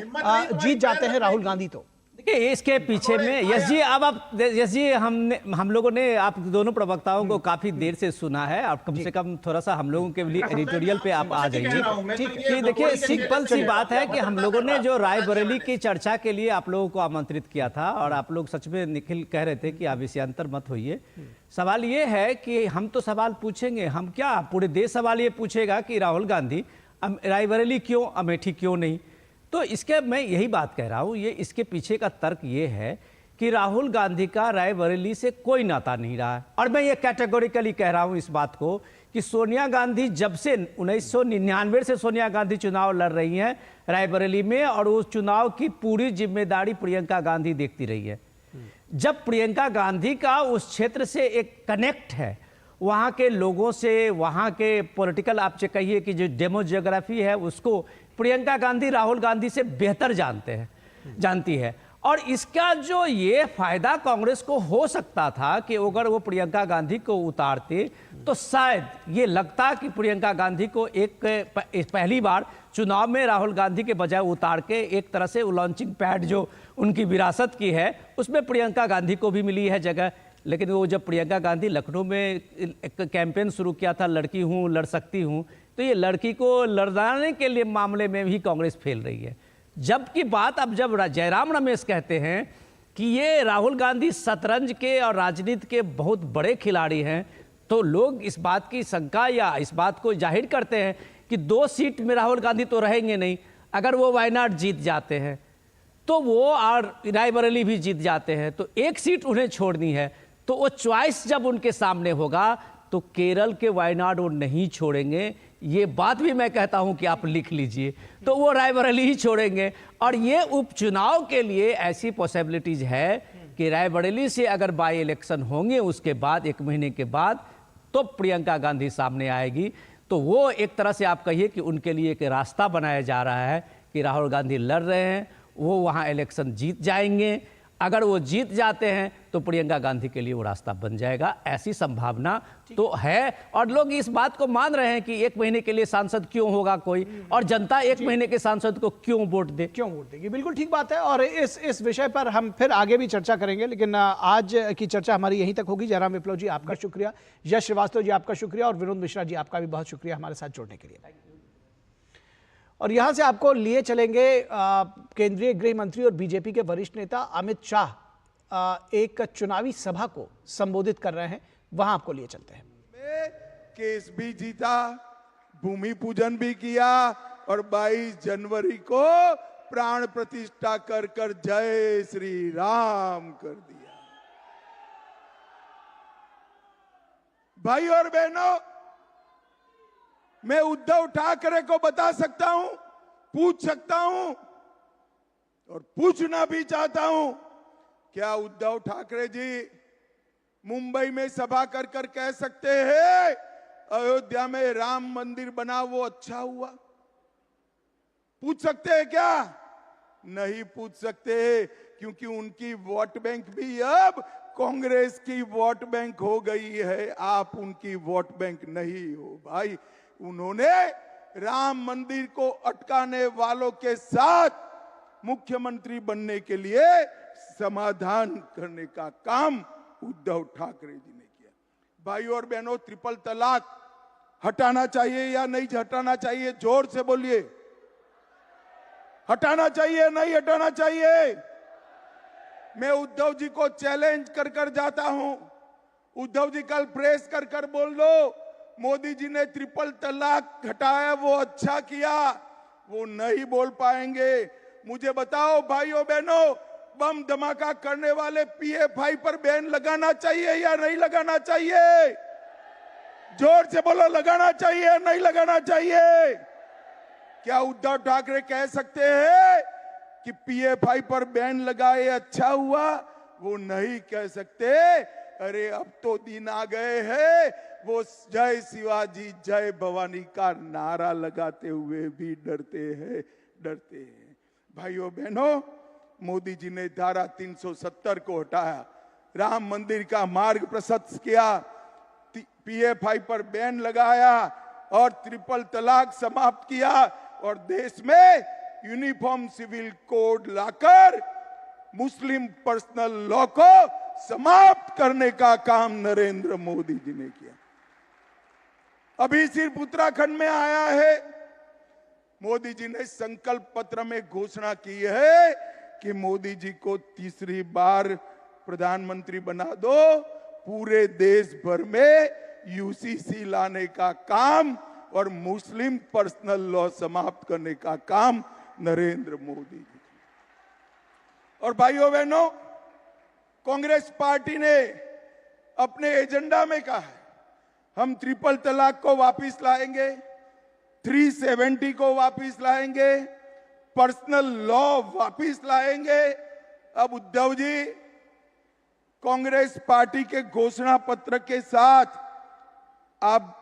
जीत जाते हैं राहुल गांधी तो। देखिए इसके पीछे में यश जी हम लोगों ने आप दोनों प्रवक्ताओं को काफी देर से सुना है। आप कम से कम थोड़ा सा हम लोगों के लिए एडिटोरियल पे आप आ जाइए। ठीक है, देखिए सिंपल सी बात है कि हम लोगों ने जो रायबरेली की चर्चा के लिए आप लोगों को आमंत्रित किया था, और आप लोग सच में निखिल कह रहे थे कि आप विषयांतर मत होइए। सवाल ये है कि हम तो सवाल पूछेंगे, हम क्या पूरे देश सवाल ये पूछेगा कि राहुल गांधी रायबरेली क्यों, अमेठी क्यों नहीं। तो इसके मैं यही बात कह रहा हूँ, ये इसके पीछे का तर्क ये है कि राहुल गांधी का रायबरेली से कोई नाता नहीं रहा है। और मैं ये कैटेगोरिकली कह रहा हूँ इस बात को कि सोनिया गांधी जब से 1999 से सोनिया गांधी चुनाव लड़ रही हैं रायबरेली में, और उस चुनाव की पूरी जिम्मेदारी प्रियंका गांधी देखती रही है। जब प्रियंका गांधी का उस क्षेत्र से एक कनेक्ट है, वहाँ के लोगों से, वहाँ के पॉलिटिकल आप कहिए कि जो डेमोग्राफी है उसको प्रियंका गांधी राहुल गांधी से बेहतर जानती है। और इसका जो ये फायदा कांग्रेस को हो सकता था कि अगर वो प्रियंका गांधी को उतारते तो शायद ये लगता कि प्रियंका गांधी को पहली बार चुनाव में राहुल गांधी के बजाय उतार के एक तरह से लॉन्चिंग पैड जो उनकी विरासत की है उसमें प्रियंका गांधी को भी मिली है जगह। लेकिन वो जब प्रियंका गांधी लखनऊ में एक कैंपेन शुरू किया था, लड़की हूँ लड़ सकती हूँ, तो ये लड़की को लड़ाने के लिए मामले में भी कांग्रेस फेल रही है। जबकि बात अब जब जयराम रमेश कहते हैं कि ये राहुल गांधी शतरंज के और राजनीति के बहुत बड़े खिलाड़ी हैं, तो लोग इस बात की शंका या इस बात को जाहिर करते हैं कि 2 सीट में राहुल गांधी तो रहेंगे नहीं। अगर वो वायनाड जीत जाते हैं तो वो और रायबरेली भी जीत जाते हैं तो 1 सीट उन्हें छोड़नी है। तो वो चॉइस जब उनके सामने होगा तो केरल के वायनाड वो नहीं छोड़ेंगे। ये बात भी मैं कहता हूं कि आप लिख लीजिए, तो वो रायबरेली ही छोड़ेंगे। और ये उपचुनाव के लिए ऐसी पॉसिबिलिटीज है कि रायबरेली से अगर बाई इलेक्शन होंगे उसके बाद 1 महीने के बाद तो प्रियंका गांधी सामने आएगी। तो वो एक तरह से आप कहिए कि उनके लिए एक रास्ता बनाया जा रहा है कि राहुल गांधी लड़ रहे हैं, वो वहाँ इलेक्शन जीत जाएंगे। अगर वो जीत जाते हैं तो प्रियंका गांधी के लिए वो रास्ता बन जाएगा, ऐसी संभावना तो है। और लोग इस बात को मान रहे हैं कि 1 महीने के लिए सांसद क्यों होगा कोई, और जनता 1 महीने के सांसद को क्यों वोट देगी। बिल्कुल ठीक बात है, और इस विषय पर हम फिर आगे भी चर्चा करेंगे, लेकिन आज की चर्चा हमारी यहीं तक होगी। जयराम विप्लव जी आपका शुक्रिया, यश श्रीवास्तव जी आपका शुक्रिया, और विनोद मिश्रा जी आपका भी बहुत शुक्रिया हमारे साथ जुड़ने के लिए। और यहां से आपको लिए चलेंगे केंद्रीय गृह मंत्री और बीजेपी के वरिष्ठ नेता अमित शाह एक चुनावी सभा को संबोधित कर रहे हैं, वहां आपको लिए चलते हैं। केस भी जीता, भूमि पूजन भी किया और 22 जनवरी को प्राण प्रतिष्ठा कर कर जय श्री राम कर दिया। भाई और बहनों, मैं उद्धव ठाकरे को बता सकता हूं, पूछ सकता हूं और पूछना भी चाहता हूं, क्या उद्धव ठाकरे जी मुंबई में सभा कर कर कह सकते हैं अयोध्या में राम मंदिर बना वो अच्छा हुआ? पूछ सकते हैं क्या? नहीं पूछ सकते, क्योंकि उनकी वोट बैंक भी अब कांग्रेस की वोट बैंक हो गई है। आप उनकी वोट बैंक नहीं हो भाई। उन्होंने राम मंदिर को अटकाने वालों के साथ मुख्यमंत्री बनने के लिए समाधान करने का काम उद्धव ठाकरे जी ने किया। भाई और बहनों, ट्रिपल तलाक हटाना चाहिए या नहीं हटाना चाहिए? जोर से बोलिए। हटाना चाहिए नहीं हटाना चाहिए? मैं उद्धव जी को चैलेंज कर कर जाता हूं। उद्धव जी कल प्रेस कर कर बोल दो मोदी जी ने ट्रिपल तलाक हटाया वो अच्छा किया। वो नहीं बोल पाएंगे। मुझे बताओ भाइयों बहनों, बम धमाका करने वाले PFI पर बैन लगाना चाहिए या नहीं लगाना चाहिए? जोर से बोलो, लगाना चाहिए नहीं लगाना चाहिए? क्या उद्धव ठाकरे कह सकते हैं कि PFI पर बैन लगाए अच्छा हुआ? वो नहीं कह सकते। अरे अब तो दिन आ गए हैं वो जय शिवाजी जय भवानी का नारा लगाते हुए भी डरते हैं। भाइयों बहनों, मोदी जी ने धारा 370 को हटाया, राम मंदिर का मार्ग प्रशस्त किया, PFI पर बैन लगाया और ट्रिपल तलाक समाप्त किया और देश में यूनिफॉर्म सिविल कोड लाकर मुस्लिम पर्सनल लॉ को समाप्त करने का काम नरेंद्र मोदी जी ने किया। अभी सिर्फ उत्तराखंड में आया है, मोदी जी ने संकल्प पत्र में घोषणा की है कि मोदी जी को तीसरी बार प्रधानमंत्री बना दो। पूरे देश भर में UCC लाने का काम और मुस्लिम पर्सनल लॉ समाप्त करने का काम नरेंद्र मोदी जी। और भाइयों बहनों, कांग्रेस पार्टी ने अपने एजेंडा में कहा है हम ट्रिपल तलाक को वापस लाएंगे, 370 को वापस लाएंगे, पर्सनल लॉ वापस लाएंगे। अब उद्धव जी कांग्रेस पार्टी के घोषणा पत्र के साथ आप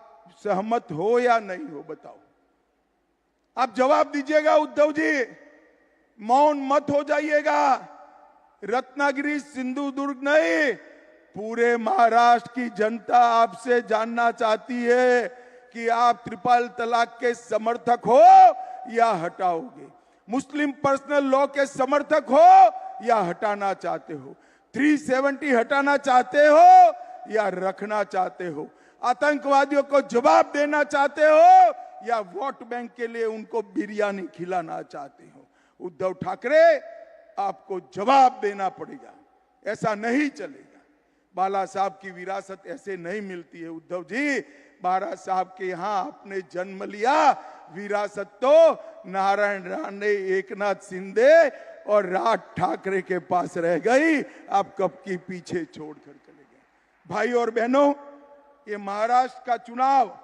सहमत हो या नहीं हो? बताओ, आप जवाब दीजिएगा उद्धव जी, मौन मत हो जाइएगा। रत्नागिरी सिंधुदुर्ग नहीं, पूरे महाराष्ट्र की जनता आपसे जानना चाहती है कि आप ट्रिपल तलाक के समर्थक हो या हटाओगे? मुस्लिम पर्सनल लॉ के समर्थक हो या हटाना चाहते हो? 370 हटाना चाहते हो या रखना चाहते हो? आतंकवादियों को जवाब देना चाहते हो या वोट बैंक के लिए उनको बिरयानी खिलाना चाहते हो? उद्धव ठाकरे, आपको जवाब देना पड़ेगा। ऐसा नहीं चलेगा। बाला साहब की विरासत ऐसे नहीं मिलती है उद्धव जी। बाला साहब के यहां आपने जन्म लिया, विरासत तो नारायण राणे, एकनाथ शिंदे और राज ठाकरे के पास रह गई। आप कब की पीछे छोड़कर चले गए। भाई और बहनों, ये महाराष्ट्र का चुनाव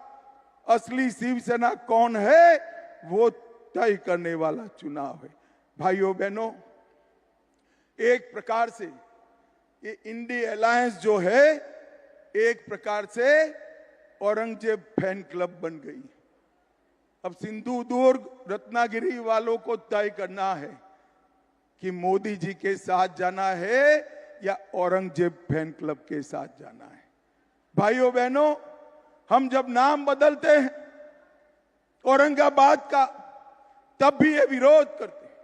असली शिवसेना कौन है वो तय करने वाला चुनाव है। भाइयों बहनों, एक प्रकार से ये इंडी अलायंस जो है एक प्रकार से औरंगजेब फैन क्लब बन गई। अब सिंधुदुर्ग रत्नागिरी वालों को तय करना है कि मोदी जी के साथ जाना है या औरंगजेब फैन क्लब के साथ जाना है। भाइयों बहनों, हम जब नाम बदलते हैं औरंगाबाद का, तब भी ये विरोध करते हैं।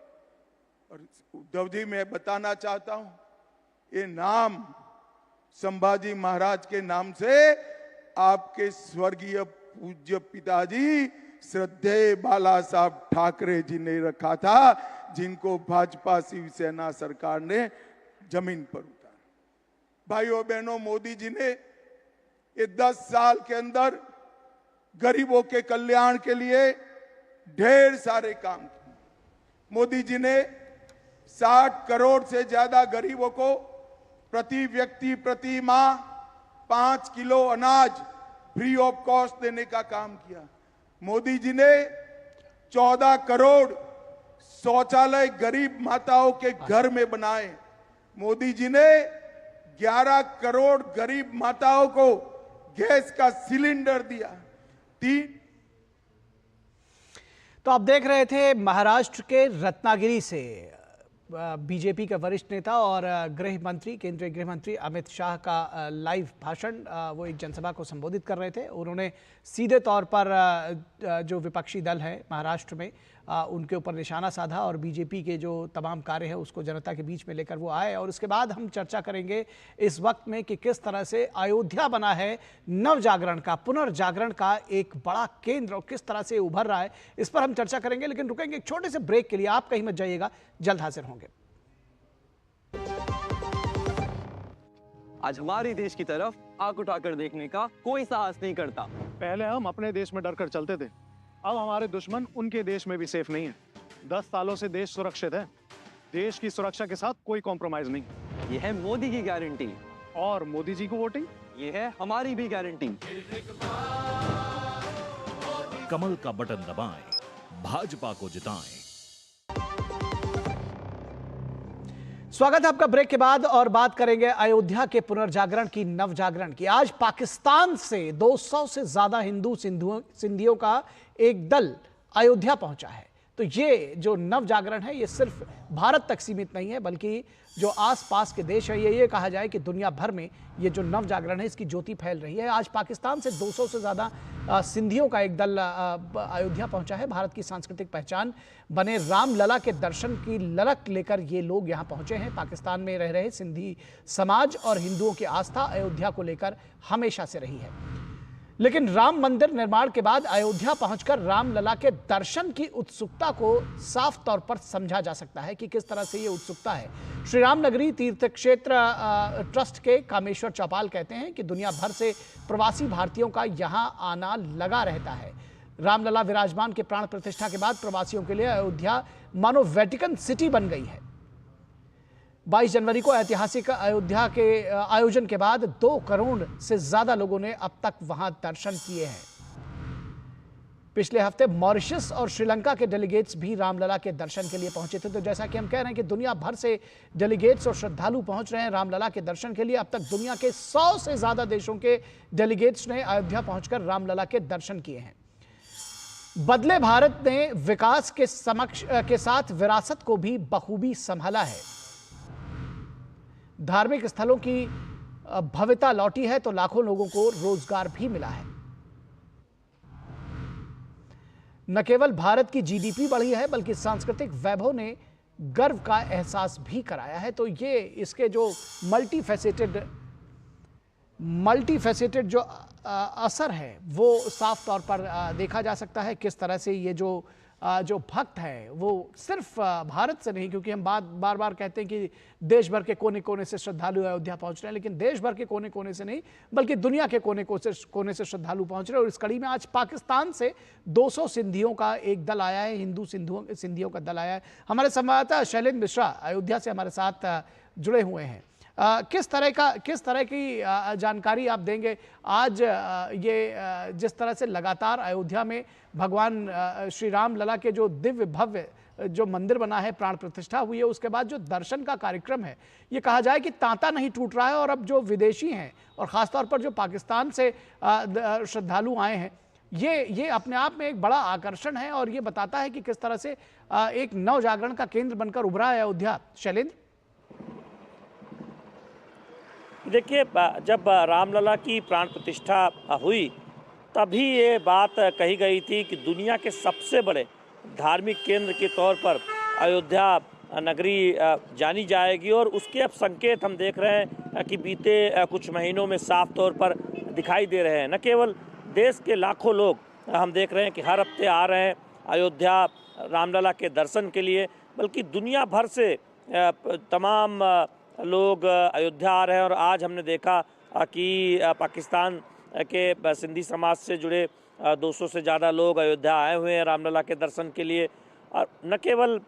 और उद्धव जी, मैं बताना चाहता हूं, ये नाम संभाजी महाराज के नाम से आपके स्वर्गीय पूज्य पिताजी श्रद्धेय बाला साहब ठाकरे जी ने रखा था, जिनको भाजपा शिवसेना सरकार ने जमीन पर उतारा। भाइयों बहनों, मोदी जी ने ये 10 साल के अंदर गरीबों के कल्याण के लिए ढेर सारे काम किए। मोदी जी ने 60 करोड़ से ज्यादा गरीबों को प्रति व्यक्ति प्रति माह 5 किलो अनाज फ्री ऑफ कॉस्ट देने का काम किया। मोदी जी ने 14 करोड़ शौचालय गरीब माताओं के घर में बनाए। मोदी जी ने 11 करोड़ गरीब माताओं को गैस का सिलेंडर दिया। तो आप देख रहे थे महाराष्ट्र के रत्नागिरी से बीजेपी के वरिष्ठ नेता और गृह मंत्री, केंद्रीय गृह मंत्री अमित शाह का लाइव भाषण। वो एक जनसभा को संबोधित कर रहे थे। उन्होंने सीधे तौर पर जो विपक्षी दल है महाराष्ट्र में उनके ऊपर निशाना साधा और बीजेपी के जो तमाम कार्य हैं उसको जनता के बीच में लेकर वो आए। और उसके बाद हम चर्चा करेंगे इस वक्त में कि किस तरह से अयोध्या बना है नव जागरण का, पुनर्जागरण का एक बड़ा केंद्र और किस तरह से उभर रहा है, इस पर हम चर्चा करेंगे। लेकिन रुकेंगे एक छोटे से ब्रेक के लिए। आप कहीं मत जाइएगा, जल्द हाजिर होंगे। आज हमारे देश की तरफ आंख उठाकर देखने का कोई साहस नहीं करता। पहले हम अपने देश में डरकर चलते थे, अब हमारे दुश्मन उनके देश में भी सेफ नहीं है। 10 सालों से देश सुरक्षित है। देश की सुरक्षा के साथ कोई कॉम्प्रोमाइज नहीं। ये है मोदी की गारंटी। और मोदी जी को वोटिंग, ये है हमारी भी गारंटी। कमल का बटन दबाएं, भाजपा को जिताएं। स्वागत है आपका ब्रेक के बाद और बात करेंगे अयोध्या के पुनर्जागरण की, नव जागरण की। आज पाकिस्तान से 200 से ज्यादा हिंदू सिंधियों का एक दल अयोध्या पहुंचा है। तो ये जो नव जागरण है ये सिर्फ भारत तक सीमित नहीं है, बल्कि जो आसपास के देश है, ये कहा जाए कि दुनिया भर में ये जो नव जागरण है इसकी ज्योति फैल रही है। आज पाकिस्तान से 200 से ज़्यादा सिंधियों का एक दल अयोध्या पहुंचा है। भारत की सांस्कृतिक पहचान बने रामलला के दर्शन की ललक लेकर ये लोग यहाँ पहुंचे हैं। पाकिस्तान में रह रहे सिंधी समाज और हिंदुओं की आस्था अयोध्या को लेकर हमेशा से रही है। लेकिन राम मंदिर निर्माण के बाद अयोध्या पहुंचकर रामलला के दर्शन की उत्सुकता को साफ तौर पर समझा जा सकता है कि किस तरह से ये उत्सुकता है। श्री राम नगरी तीर्थ क्षेत्र ट्रस्ट के कामेश्वर चौपाल कहते हैं कि दुनिया भर से प्रवासी भारतीयों का यहाँ आना लगा रहता है। रामलला विराजमान के प्राण प्रतिष्ठा के बाद प्रवासियों के लिए अयोध्या मानो वेटिकन सिटी बन गई है। 22 जनवरी को ऐतिहासिक अयोध्या के आयोजन के बाद 2 करोड़ से ज्यादा लोगों ने अब तक वहां दर्शन किए हैं। पिछले हफ्ते मॉरिशस और श्रीलंका के डेलीगेट्स भी रामलला के दर्शन के लिए पहुंचे थे। तो जैसा कि हम कह रहे हैं कि दुनिया भर से डेलीगेट्स और श्रद्धालु पहुंच रहे हैं रामलला के दर्शन के लिए। अब तक दुनिया के 100 से ज्यादा देशों के डेलीगेट्स ने अयोध्या पहुंचकर रामलला के दर्शन किए हैं। बदले भारत ने विकास के साथ विरासत को भी बखूबी संभाला है। धार्मिक स्थलों की भव्यता लौटी है तो लाखों लोगों को रोजगार भी मिला है। न केवल भारत की जीडीपी बढ़ी है बल्कि सांस्कृतिक वैभव ने गर्व का एहसास भी कराया है। तो ये इसके जो मल्टीफेसेटेड जो असर है वो साफ तौर पर देखा जा सकता है। किस तरह से ये जो भक्त हैं वो सिर्फ भारत से नहीं, क्योंकि हम बार बार कहते हैं कि देश भर के कोने कोने से श्रद्धालु अयोध्या पहुंच रहे हैं, लेकिन देश भर के कोने कोने से नहीं बल्कि दुनिया के कोने से श्रद्धालु पहुंच रहे हैं। और इस कड़ी में आज पाकिस्तान से 200 सिंधियों का एक दल आया है, हिंदू सिंधियों का दल आया है। हमारे संवाददाता शैलेंद्र मिश्रा अयोध्या से हमारे साथ जुड़े हुए हैं। किस तरह की जानकारी आप देंगे आज ये जिस तरह से लगातार अयोध्या में भगवान श्री राम लला के जो दिव्य भव्य जो मंदिर बना है, प्राण प्रतिष्ठा हुई है, उसके बाद जो दर्शन का कार्यक्रम है ये कहा जाए कि तांता नहीं टूट रहा है। और अब जो विदेशी हैं और ख़ासतौर पर जो पाकिस्तान से श्रद्धालु आए हैं, ये अपने आप में एक बड़ा आकर्षण है और ये बताता है कि किस तरह से एक नव जागरण का केंद्र बनकर उभरा है अयोध्या। शैलेंद्र, देखिए, जब रामलला की प्राण प्रतिष्ठा हुई तभी ये बात कही गई थी कि दुनिया के सबसे बड़े धार्मिक केंद्र के तौर पर अयोध्या नगरी जानी जाएगी। और उसके अब संकेत हम देख रहे हैं कि बीते कुछ महीनों में साफ तौर पर दिखाई दे रहे हैं। न केवल देश के लाखों लोग हम देख रहे हैं कि हर हफ्ते आ रहे हैं अयोध्या रामलला के दर्शन के लिए, बल्कि दुनिया भर से तमाम लोग अयोध्या आ रहे हैं। और आज हमने देखा कि पाकिस्तान के सिंधी समाज से जुड़े 200 से ज़्यादा लोग अयोध्या आए हुए हैं रामलला के दर्शन के लिए। और न केवल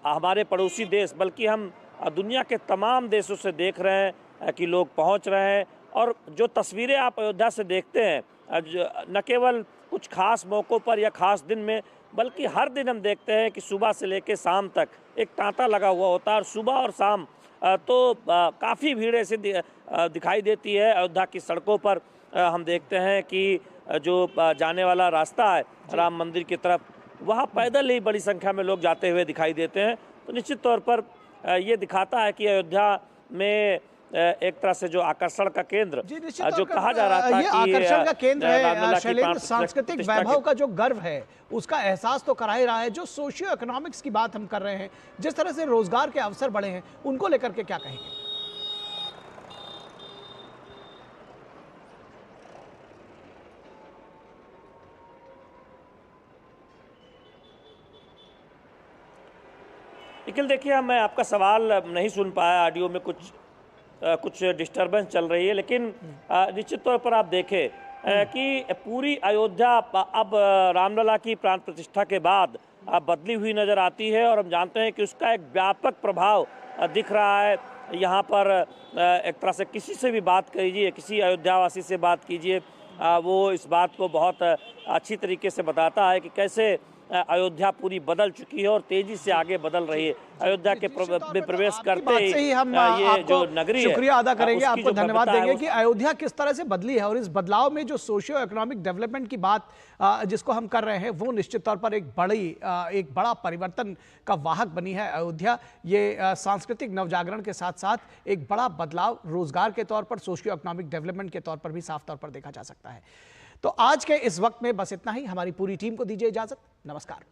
हमारे पड़ोसी देश बल्कि हम दुनिया के तमाम देशों से देख रहे हैं कि लोग पहुंच रहे हैं। और जो तस्वीरें आप अयोध्या से देखते हैं न केवल कुछ खास मौक़ों पर या ख़ास दिन में, बल्कि हर दिन हम देखते हैं कि सुबह से लेकर शाम तक एक तांता लगा हुआ होता है। और सुबह और शाम तो काफ़ी भीड़ ऐसे दिखाई देती है अयोध्या की सड़कों पर। हम देखते हैं कि जो जाने वाला रास्ता है राम मंदिर की तरफ, वहाँ पैदल ही बड़ी संख्या में लोग जाते हुए दिखाई देते हैं। तो निश्चित तौर पर ये दिखाता है कि अयोध्या में एक तरह से जो आकर्षण का केंद्र जो कहा जा रहा था ये कि आकर्षण का केंद्र है शैलेंद्र, सांस्कृतिक वैभव का जो गर्व है उसका एहसास तो करा ही रहा है। जो सोशियो इकोनॉमिक्स की बात हम कर रहे हैं, जिस तरह से रोजगार के अवसर बढ़े हैं, उनको लेकर के क्या कहेंगे? निखिल देखिए, मैं आपका सवाल नहीं सुन पाया, ऑडियो में कुछ डिस्टरबेंस चल रही है। लेकिन निश्चित तौर पर आप देखें कि पूरी अयोध्या अब रामलला की प्राण प्रतिष्ठा के बाद बदली हुई नज़र आती है। और हम जानते हैं कि उसका एक व्यापक प्रभाव दिख रहा है। यहाँ पर एक तरह से किसी से भी बात कीजिए, किसी अयोध्यावासी से बात कीजिए, वो इस बात को बहुत अच्छी तरीके से बताता है कि कैसे अयोध्या पूरी बदल चुकी है और तेजी से आगे बदल रही है। अयोध्या के प्रवेश करते ही हम ये जो नगरी है, शुक्रिया अदा करेंगे, आपको धन्यवाद देंगे कि अयोध्या किस तरह से बदली है। और इस बदलाव में जो सोशियो इकोनॉमिक डेवलपमेंट की बात जिसको हम कर रहे हैं, वो निश्चित तौर पर एक बड़ा परिवर्तन का वाहक बनी है अयोध्या। ये सांस्कृतिक नवजागरण के साथ साथ एक बड़ा बदलाव रोजगार के तौर पर, सोशियो इकोनॉमिक डेवलपमेंट के तौर पर भी साफ तौर पर देखा जा सकता है। तो आज के इस वक्त में बस इतना ही। हमारी पूरी टीम को दीजिए इजाजत। नमस्कार।